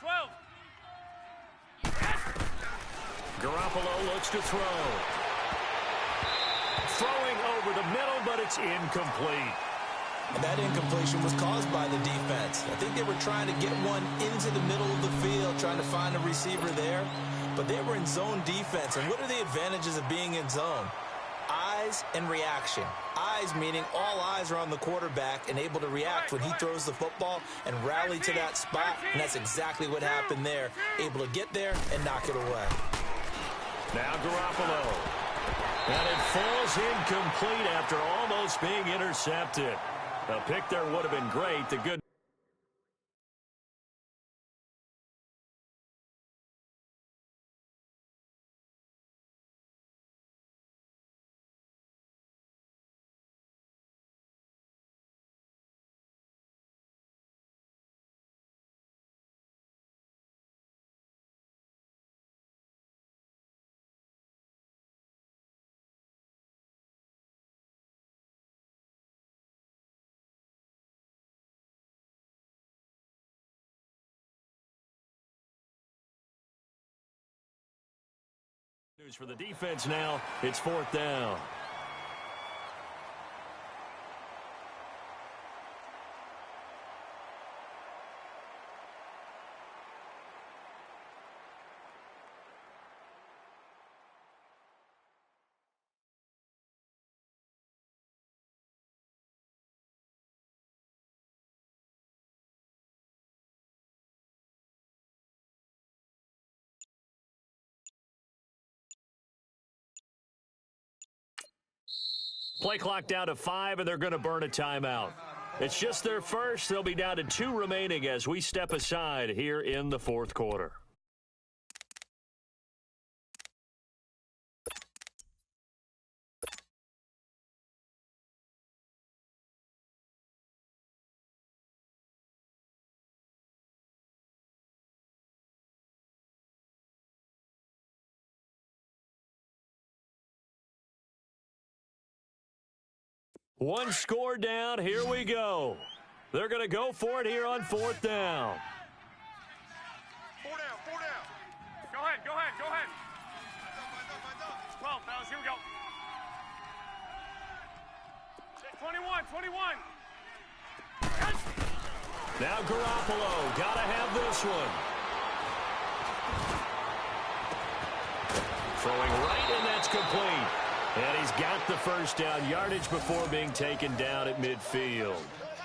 12. Garoppolo looks to throw. Throwing over the middle, but it's incomplete. That incompletion was caused by the defense. I think they were trying to get one into the middle of the field, trying to find a receiver there. But they were in zone defense. And what are the advantages of being in zone? Eyes and reaction. Eyes meaning all eyes are on the quarterback and able to react when he throws the football and rally to that spot. And that's exactly what happened there. Able to get there and knock it away. Now Garoppolo. And it falls incomplete after almost being intercepted. A pick there would have been great. The good news for the defense now. It's 4th down. Play clock down to 5, and they're going to burn a timeout. It's just their first. They'll be down to 2 remaining as we step aside here in the fourth quarter. One score down. Here we go. They're going to go for it here on fourth down. 4 down, 4 down. Go ahead, go ahead, go ahead. 12, fellas, here we go. 21, 21. Now Garoppolo, got to have this one. Throwing right, and that's complete. And he's got the first down yardage before being taken down at midfield.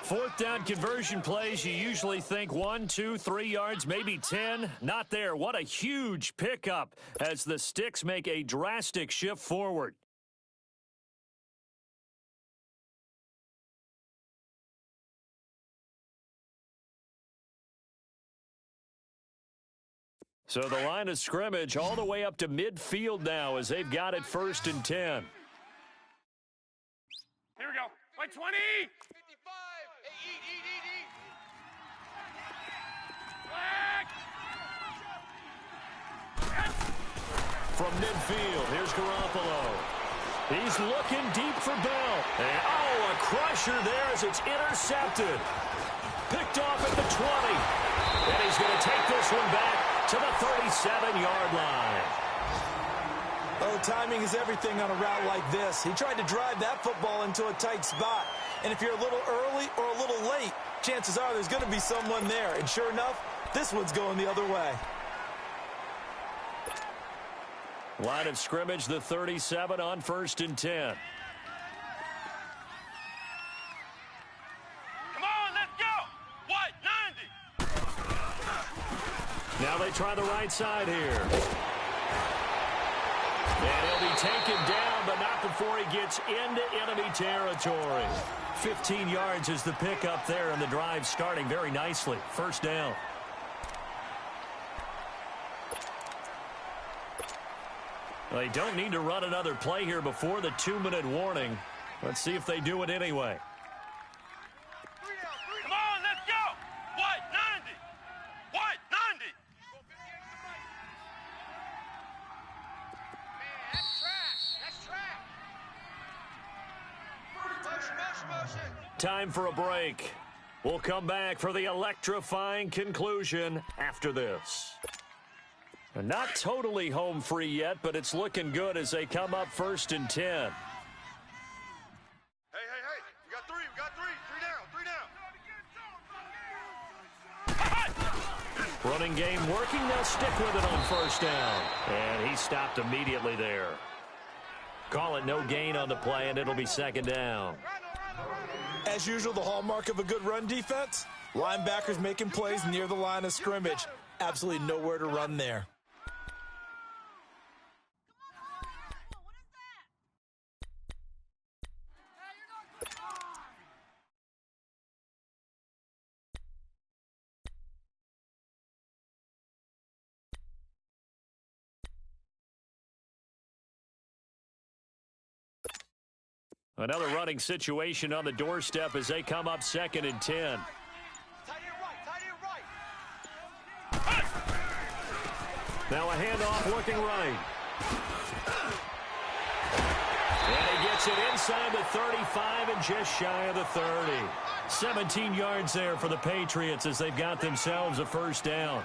Fourth down conversion plays, you usually think 1, 2, 3 yards, maybe 10. Not there. What a huge pickup as the Sticks make a drastic shift forward. So the line of scrimmage all the way up to midfield now as they've got it 1st and 10. Here we go. Like 20. 55. Hey, eat. Flag. From midfield, here's Garoppolo. He's looking deep for Bell. And, a crusher there as it's intercepted. Picked off at the 20. And he's going to take this one back to the 37-yard line. Oh, timing is everything on a route like this. He tried to drive that football into a tight spot. And if you're a little early or a little late, chances are there's going to be someone there. And sure enough, this one's going the other way. Line of scrimmage, the 37 on 1st and 10. Now they try the right side here. And he'll be taken down, but not before he gets into enemy territory. 15 yards is the pickup there, and the drive starting very nicely. First down. Well, they don't need to run another play here before the 2-minute warning. Let's see if they do it anyway. Come on, let's go. White 90. White 90. Time for a break. We'll come back for the electrifying conclusion after this. Not totally home free yet, but it's looking good as they come up 1st and 10. Hey. We got 3. We got 3. 3 down. Running game working. They'll stick with it on 1st down. And he stopped immediately there. Call it no gain on the play, and it'll be 2nd down. As usual, the hallmark of a good run defense, linebackers making plays near the line of scrimmage. Absolutely nowhere to run there. Another running situation on the doorstep as they come up 2nd and 10. Tight end right. Now a handoff looking right. And he gets it inside the 35 and just shy of the 30. 17 yards there for the Patriots as they've got themselves a 1st down.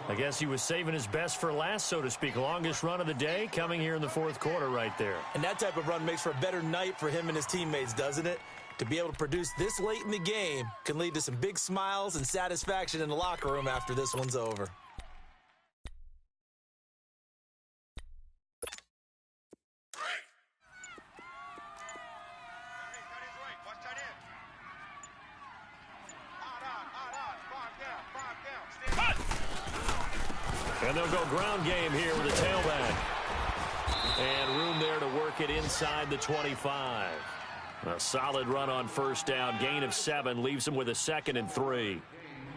I guess he was saving his best for last, so to speak. Longest run of the day coming here in the 4th quarter right there. And that type of run makes for a better night for him and his teammates, doesn't it? To be able to produce this late in the game can lead to some big smiles and satisfaction in the locker room after this one's over. And they'll go ground game here with a tailback. And room there to work it inside the 25. A solid run on first down. Gain of 7 leaves them with a 2nd and 3.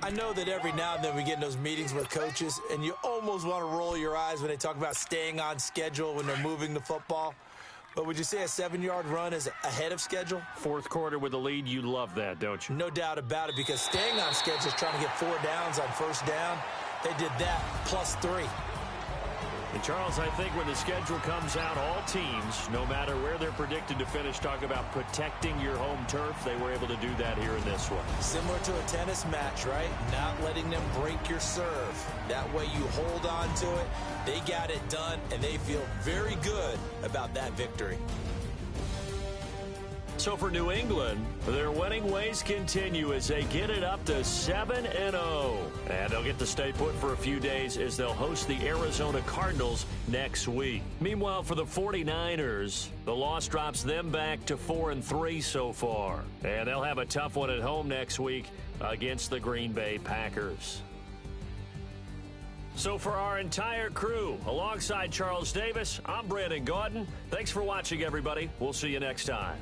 I know that every now and then we get in those meetings with coaches, and you almost want to roll your eyes when they talk about staying on schedule when they're moving the football. But would you say a 7-yard run is ahead of schedule? Fourth quarter with the lead, you love that, don't you? No doubt about it, because staying on schedule is trying to get 4 downs on first down. They did that plus 3. And Charles, I think when the schedule comes out, all teams, no matter where they're predicted to finish, talk about protecting your home turf. They were able to do that here in this one. Similar to a tennis match, right? Not letting them break your serve. That way you hold on to it. They got it done, and they feel very good about that victory. So for New England, their winning ways continue as they get it up to 7-0. And they'll get to stay put for a few days as they'll host the Arizona Cardinals next week. Meanwhile, for the 49ers, the loss drops them back to 4-3 so far. And they'll have a tough one at home next week against the Green Bay Packers. So for our entire crew, alongside Charles Davis, I'm Brandon Gaudin. Thanks for watching, everybody. We'll see you next time.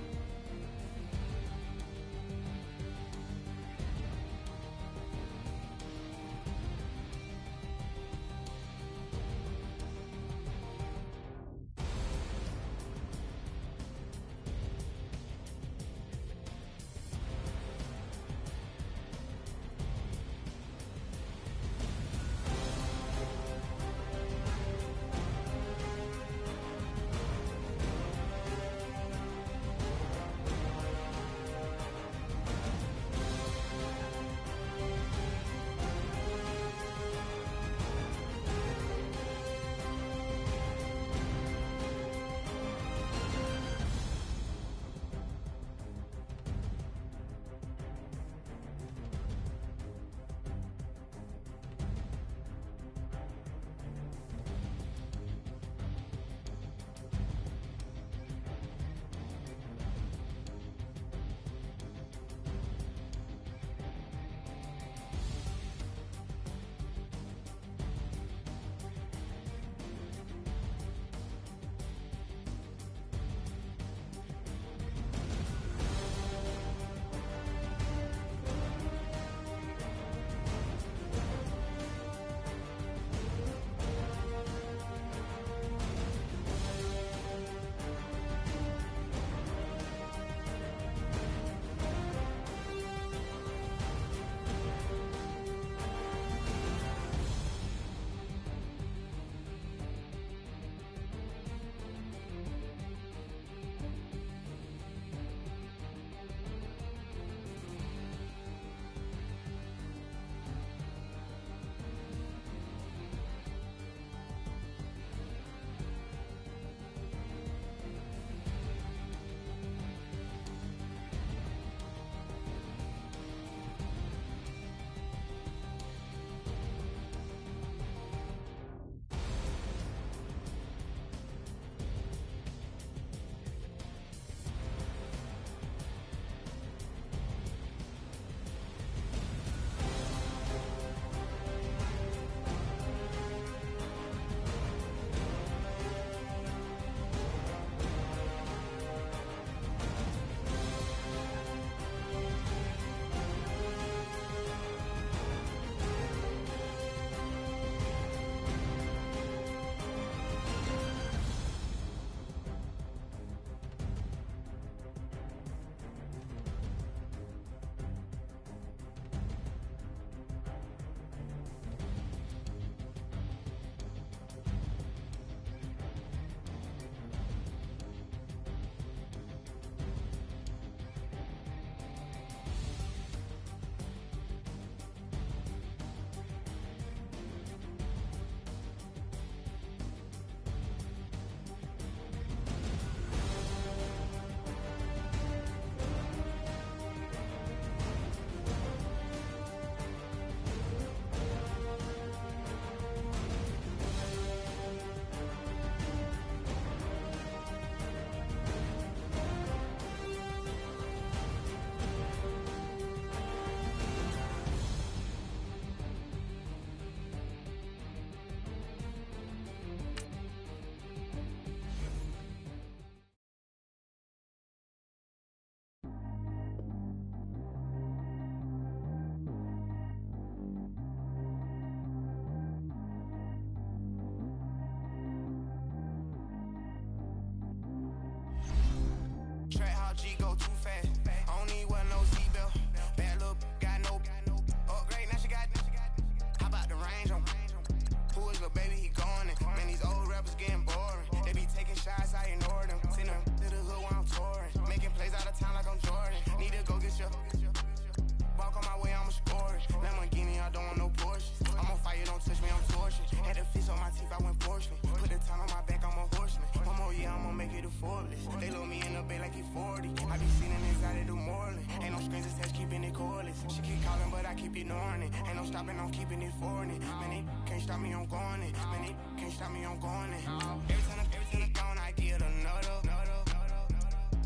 make it affordable. They load me in the bay like he 40. I be sitting inside of the Moreland. Ain't no strings attached, keeping it cordless. She keep calling, but I keep ignoring it. Ain't no stopping, I'm keeping it for it. Man, it can't stop me, I'm going it. Man, it can't stop me, I'm going it. Every time I'm gone, I get another.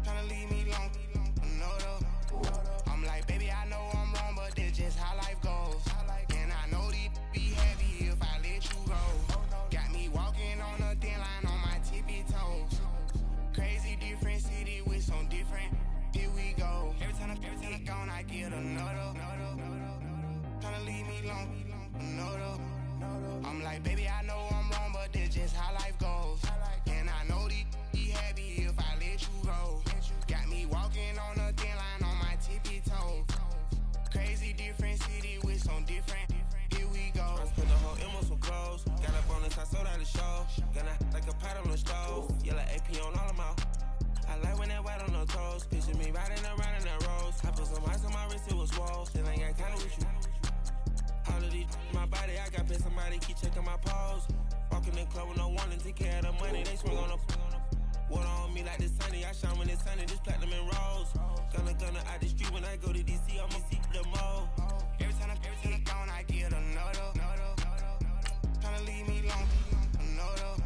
Tryna leave me long, another. I'm like, baby, I know I'm wrong, but this just how life goes. And I know these be happy if I let you go. Got me walking on a thin line on my tippy toes. Crazy different city with some different. Here we go. Every time I'm gone, I get another. Tryna leave me long, another. I'm like, baby, I know I'm wrong, but this just how life goes. And I know these be happy if I let you go. Got me walking on a thin line on my tippy toes. Crazy different city with some different. Here we go. I spent the whole M on some clothes. Got up on this, I sold out the show. Gonna like a pot on the stove. Yellow AP on all of them out. I like when that white on the toes. Picture me riding around in that rose. I put some ice on my wrist, it was swole. Still ain't got time with you. All of these my body, I got paid somebody keep checking my pose. Walking in the club with no warning, take care of the money. They swing on the water on me like the sunny. I shine when it's sunny, this platinum and rose. Gonna out the street when I go to DC, I'ma see the mo. Every time I'm gone, I get another. Tryna leave me long, another.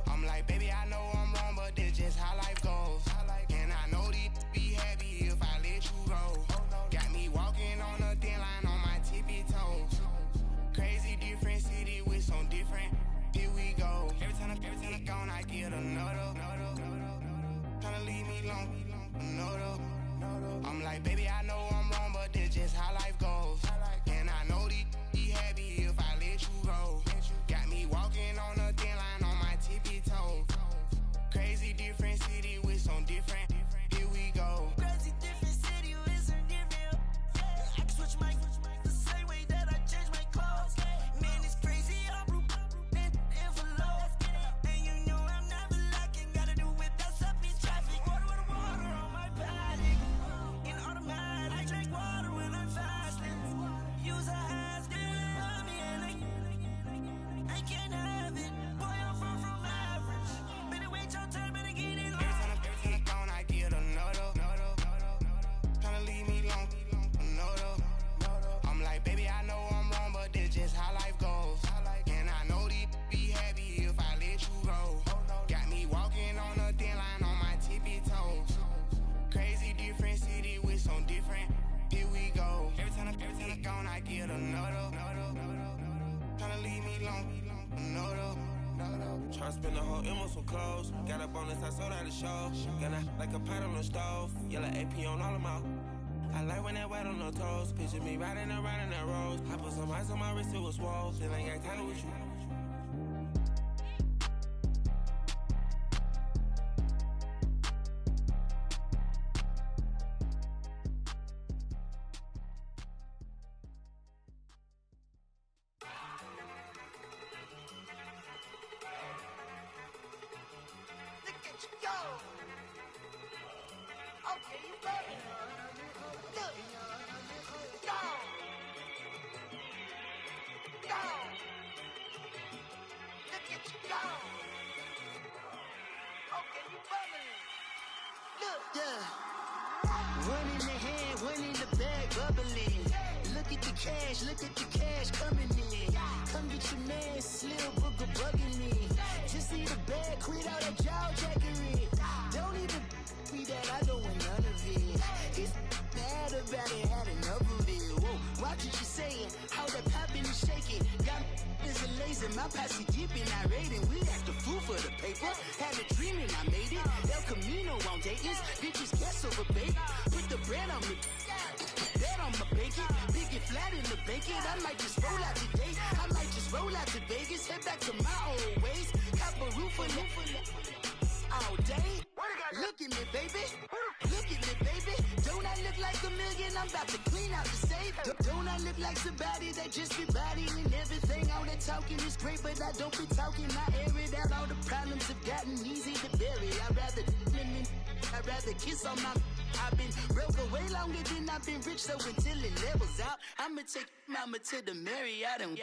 I'm like, baby, I know I'm wrong, but this just how life goes. And I know these be happy if I let you go. Got me walking on a thin line on my tippy toes. Crazy different city with some different. Here we go. Every time I'm gone, I get another. Tryna leave me long, another. I'm like, baby, I know I'm wrong, but this just how life goes. And I know these be happy if I let you go. Got me walking on a thin line on my tippy toes. Crazy different city with some different. Here we go. Crazy different city with some different. I can switch my the same way that I change my clothes. Man, it's crazy. I'm envelope. And you know I'm never lacking. Gotta do it, that's up in traffic. Water on my body. In automatic. I drink water when I'm fasting. Use a hands, give me and I can't have it. Boy, I'm from average. Better wait your turn, better get it long. Every time I'm gone, I get another. Tryna leave me long, another. I'm like, baby, I know I'm wrong, but this just how life goes. And I know these be happy if I let you go. Got me walking on a thin line on my tippy toes. Crazy different city with some different. Here we go. Every time I'm gone, I get another. Tryna leave me long, another. Tryna spend the whole M on some clothes. Got up on this, I sold out the show. Gonna like a pot on the stove. Yellow AP on all of them out. I like when that white on the toes. Picture me riding around in that rose. I put some ice on my wrist, it was swole. Still ain't got time with you. Look at you go. Okay, you better. Look. Go. Go. Look at you go. Okay, you bubbling. Look. Yeah. One in the hand, one in the bag, bubbling. Look at the cash coming in. Come get your man, Slim Booger bugging me. Just need a bag, quit all that jaw jackery. Don't even be that, I don't want none of it. It's bad about it, had enough of it. Whoa, watch what you saying, how that poppin' and shaking. Got is a laser, my posse dipping, I raiding. We act the fool for the paper. Had a dream and I made it. El Camino on Dayton's, bitches guess over bait. Put the bread on me. Bet on my bacon, big and flat in the bacon. I might just roll out today. I might just roll out to Vegas, head back to my old ways. Have a roof all day. Look at me, baby. Look at me, baby. Don't I look like a million? I'm about to clean out the safe. Don't I look like somebody that just be bodying everything? All that talking is great, but I don't be talking. I air it out. All the problems have gotten easy to bury. I'd rather kiss on my I've been broke for way longer than I've been rich, so until it levels out, I'ma take mama to the Marriott and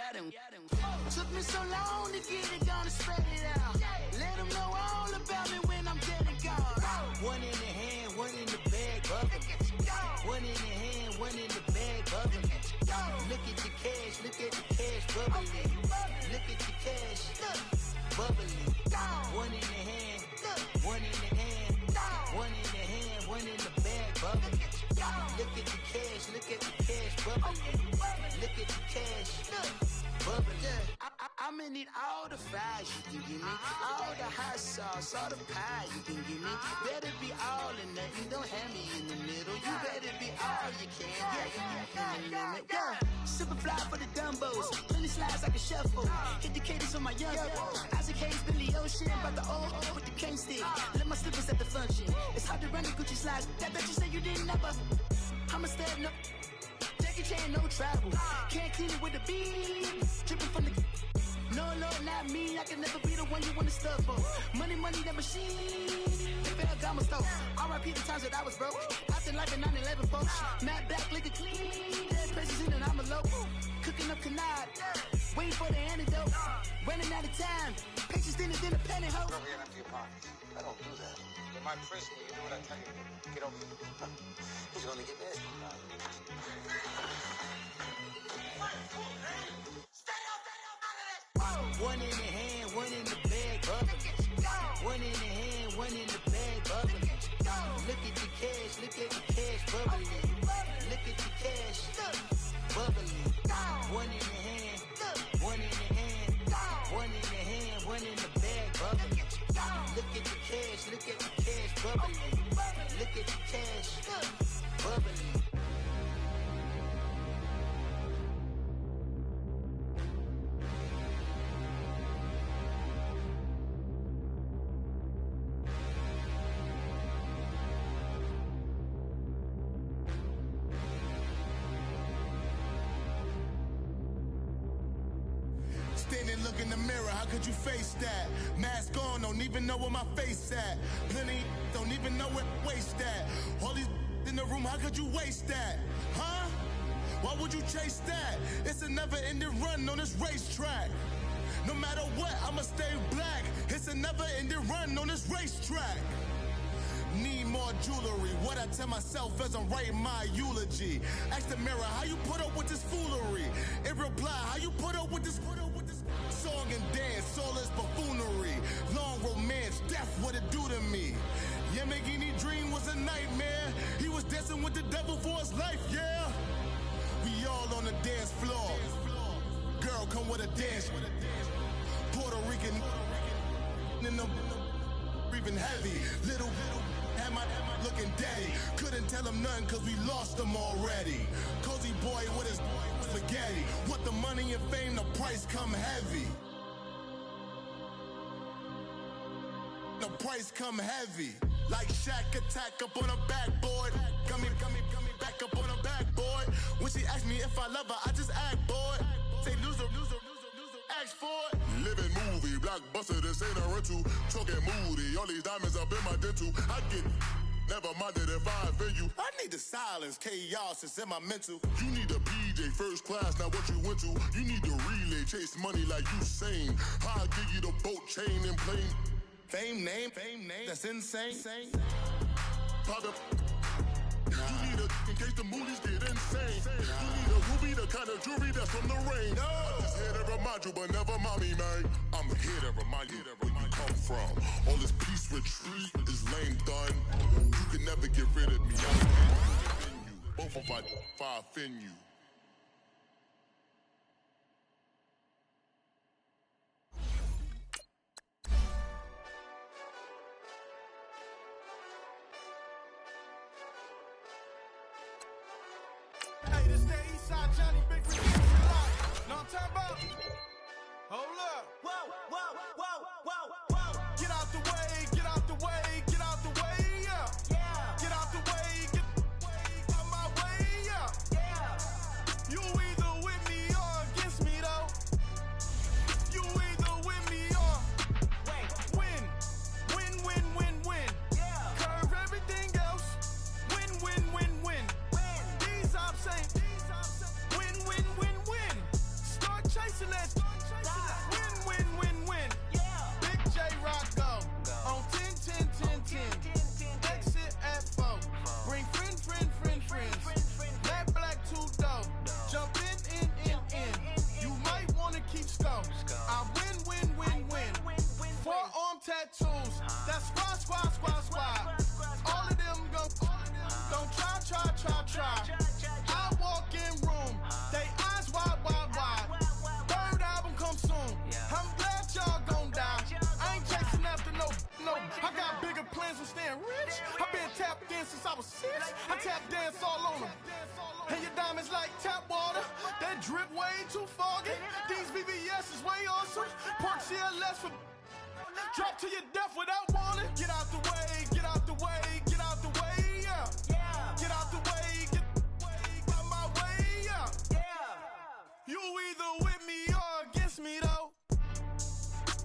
took me so long to get it, gonna spread it out. Let them know all about me when I'm dead and gone. One in the hand, one in the bag, bubbling. One in the hand, one in the bag, bubbling. Look at the cash, look at the cash, bubbling. Look at the cash, bubbling. One in the hand, one in the hand, one in the hand, one in the bag, bubbling. Look at the cash, look at the cash, bubbling. Look at the cash, bubbling. I'ma need all the fries you can give me, all the hot sauce, all the pie you can give me. Better be all or nothing, don't have me in the middle. You better be all you can, yeah. Super fly for the Dumbos, plenty slides like a shuffle. Hit the cadence on my young Isaac Hayes, Billy Ocean, about the old with the cane stick. Let my slippers at the function. It's hard to run the Gucci slides. That bet you say you didn't never. I'ma stand up. Jackie Chan, no travel. Can't clean it with the beat. Dripping from the. No, not me. I can never be the one you wanna stuff for. Money, that machine. They fell Gamma stove. R.I.P. the times that I was broke. After life in 9/11, folks. Matt back, liquor clean. Dead presses in and I'm a local. Cooking up canard. Waiting for the antidote. Running out of time. Patience thinner than a penny hoe. Over here and empty your pockets. I don't do that. In my prison, you do what I tell you. Get over here. He's gonna get this. One in the hand, one in the bag, bubbling. One in the hand, one in the bag, bubbling. Look at the cash, look at the cash, bubbling. Look at the cash, bubbling. One in the hand, one in the hand, one in the hand, one in the bag, bubbling. Look at the cash, look at the cash, bubbling. Look at the cash, bubbling. Standing, look in the mirror, how could you face that? Mask on, don't even know where my face at. Plenty, don't even know where waste at. All these in the room, how could you waste that? Huh? Why would you chase that? It's a never-ending run on this racetrack. No matter what, I'ma stay black. It's a never-ending run on this racetrack. Need more jewelry. What I tell myself as I'm writing my eulogy. Ask the mirror, how you put up with this foolery? It reply, how you put up with this song and dance, all this buffoonery. Long romance, death, what it do to me? Yamagini dream was a nightmare. He was dancing with the devil for his life, yeah. We all on the dance floor. Girl, come with a dance. Puerto Rican in the breathing heavy. Little had my looking daddy. Couldn't tell him nothing cause we lost him already. Cozy boy with his spaghetti. What the money and fame, the price come heavy. The price come heavy. Like Shaq attack up on a backboard. Gummy, back up on a backboard. When she asked me if I love her, I just act bored. Say loser, ask for it. Living movie, blockbuster, this ain't a rental. Talking moody, all these diamonds up in my dental. I get never minded if I offend you. I need the silence, chaos is in my mental. You need a PJ, first class, not what you went to. You need the relay, chase money like you sane. I'll give you the boat, chain, and plane. Fame name, that's insane. Pop up. You need a, in case the movies get insane. You need a ruby, the kind of jewelry that's from the rain. I'm just here to remind you, but never mommy, man. I'm here to remind you where you come from. All this peace retreat is lame done. You can never get rid of me. I'm both if I offend you. Hey, this that Eastside Johnny Big Redemption Lock. Know what I'm talking about? Hold up. Whoa. Get out the way, get out the way, get out the way, yeah. Get out the way, get out my way, yeah. You either with me or against me, though. You either with me or win. Curve everything else. Win. Matt Black 2 dough. Jump in. You might wanna keep score. I win. Forearm tattoos. That's squad. All of them don't try. I walk in room. They eyes wide. Third album come soon. I'm glad y'all gon' die. I ain't chasing after no. I got bigger plans than staying rich. I've been tapped in since I was 6. I tap dance all on them. And your diamonds like tap water. That drip way too foggy. These VVS is way awesome. Park CLS for drop to your death without warning. Get out the way, yeah. Get out the way, get out my way, yeah. You either with me or against me though.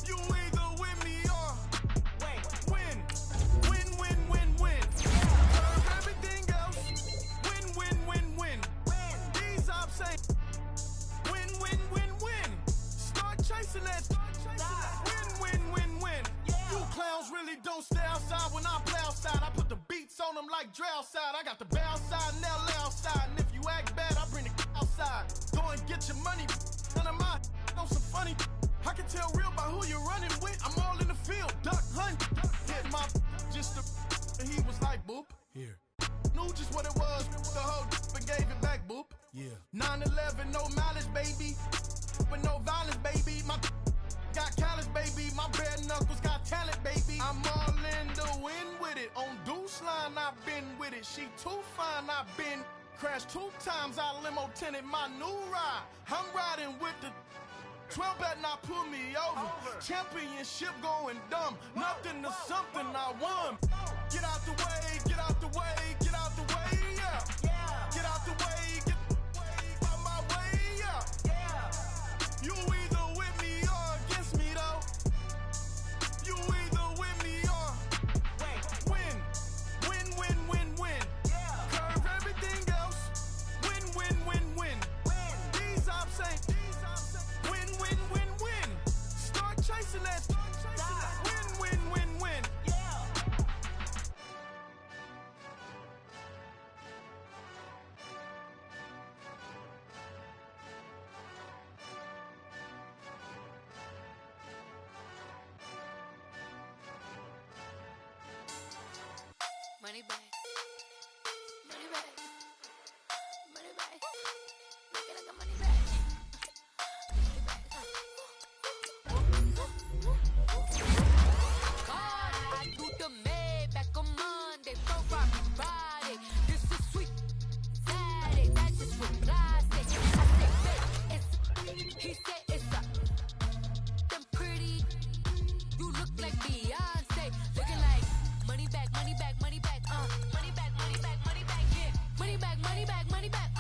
You either with me or win. Everything else, win. These ops say win. Start chasing that. Win. You clowns really don't stay outside when I play outside. I put the beats on them like Dre outside. I got the bow side and LA outside. And if you act bad, I bring the outside. Go and get your money. None of my on some funny. I can tell real by who you're running with. I'm all in the field. Duck hunt. Hit my just and he was like boop. Here. Knew just what it was. The whole and gave it back boop. Yeah. 9/11, no malice, baby. But no violence, baby. My got callous, baby. My bare knuckles got talent, baby. I'm all in the win with it. On Deuce line, I've been with it. She too fine, I've been crashed 2 times. I limo tinted my new ride. I'm riding with the 12 better not pull me over. Championship going dumb. Nothing to something I won. Get out the way, yeah. Get out the way, get out my way, yeah. You either with me or against me though. You either with me or win. Curve everything else. Win. These ops say win. Start chasing that. Win. Money back. Make it like a money back. God, I do the Maybach on Monday, Friday. This is sweet Saturday. That's just what I say. I say, babe, he said it's a them pretty. You look like Beyonce, looking like money back. Money back, yeah. Money back.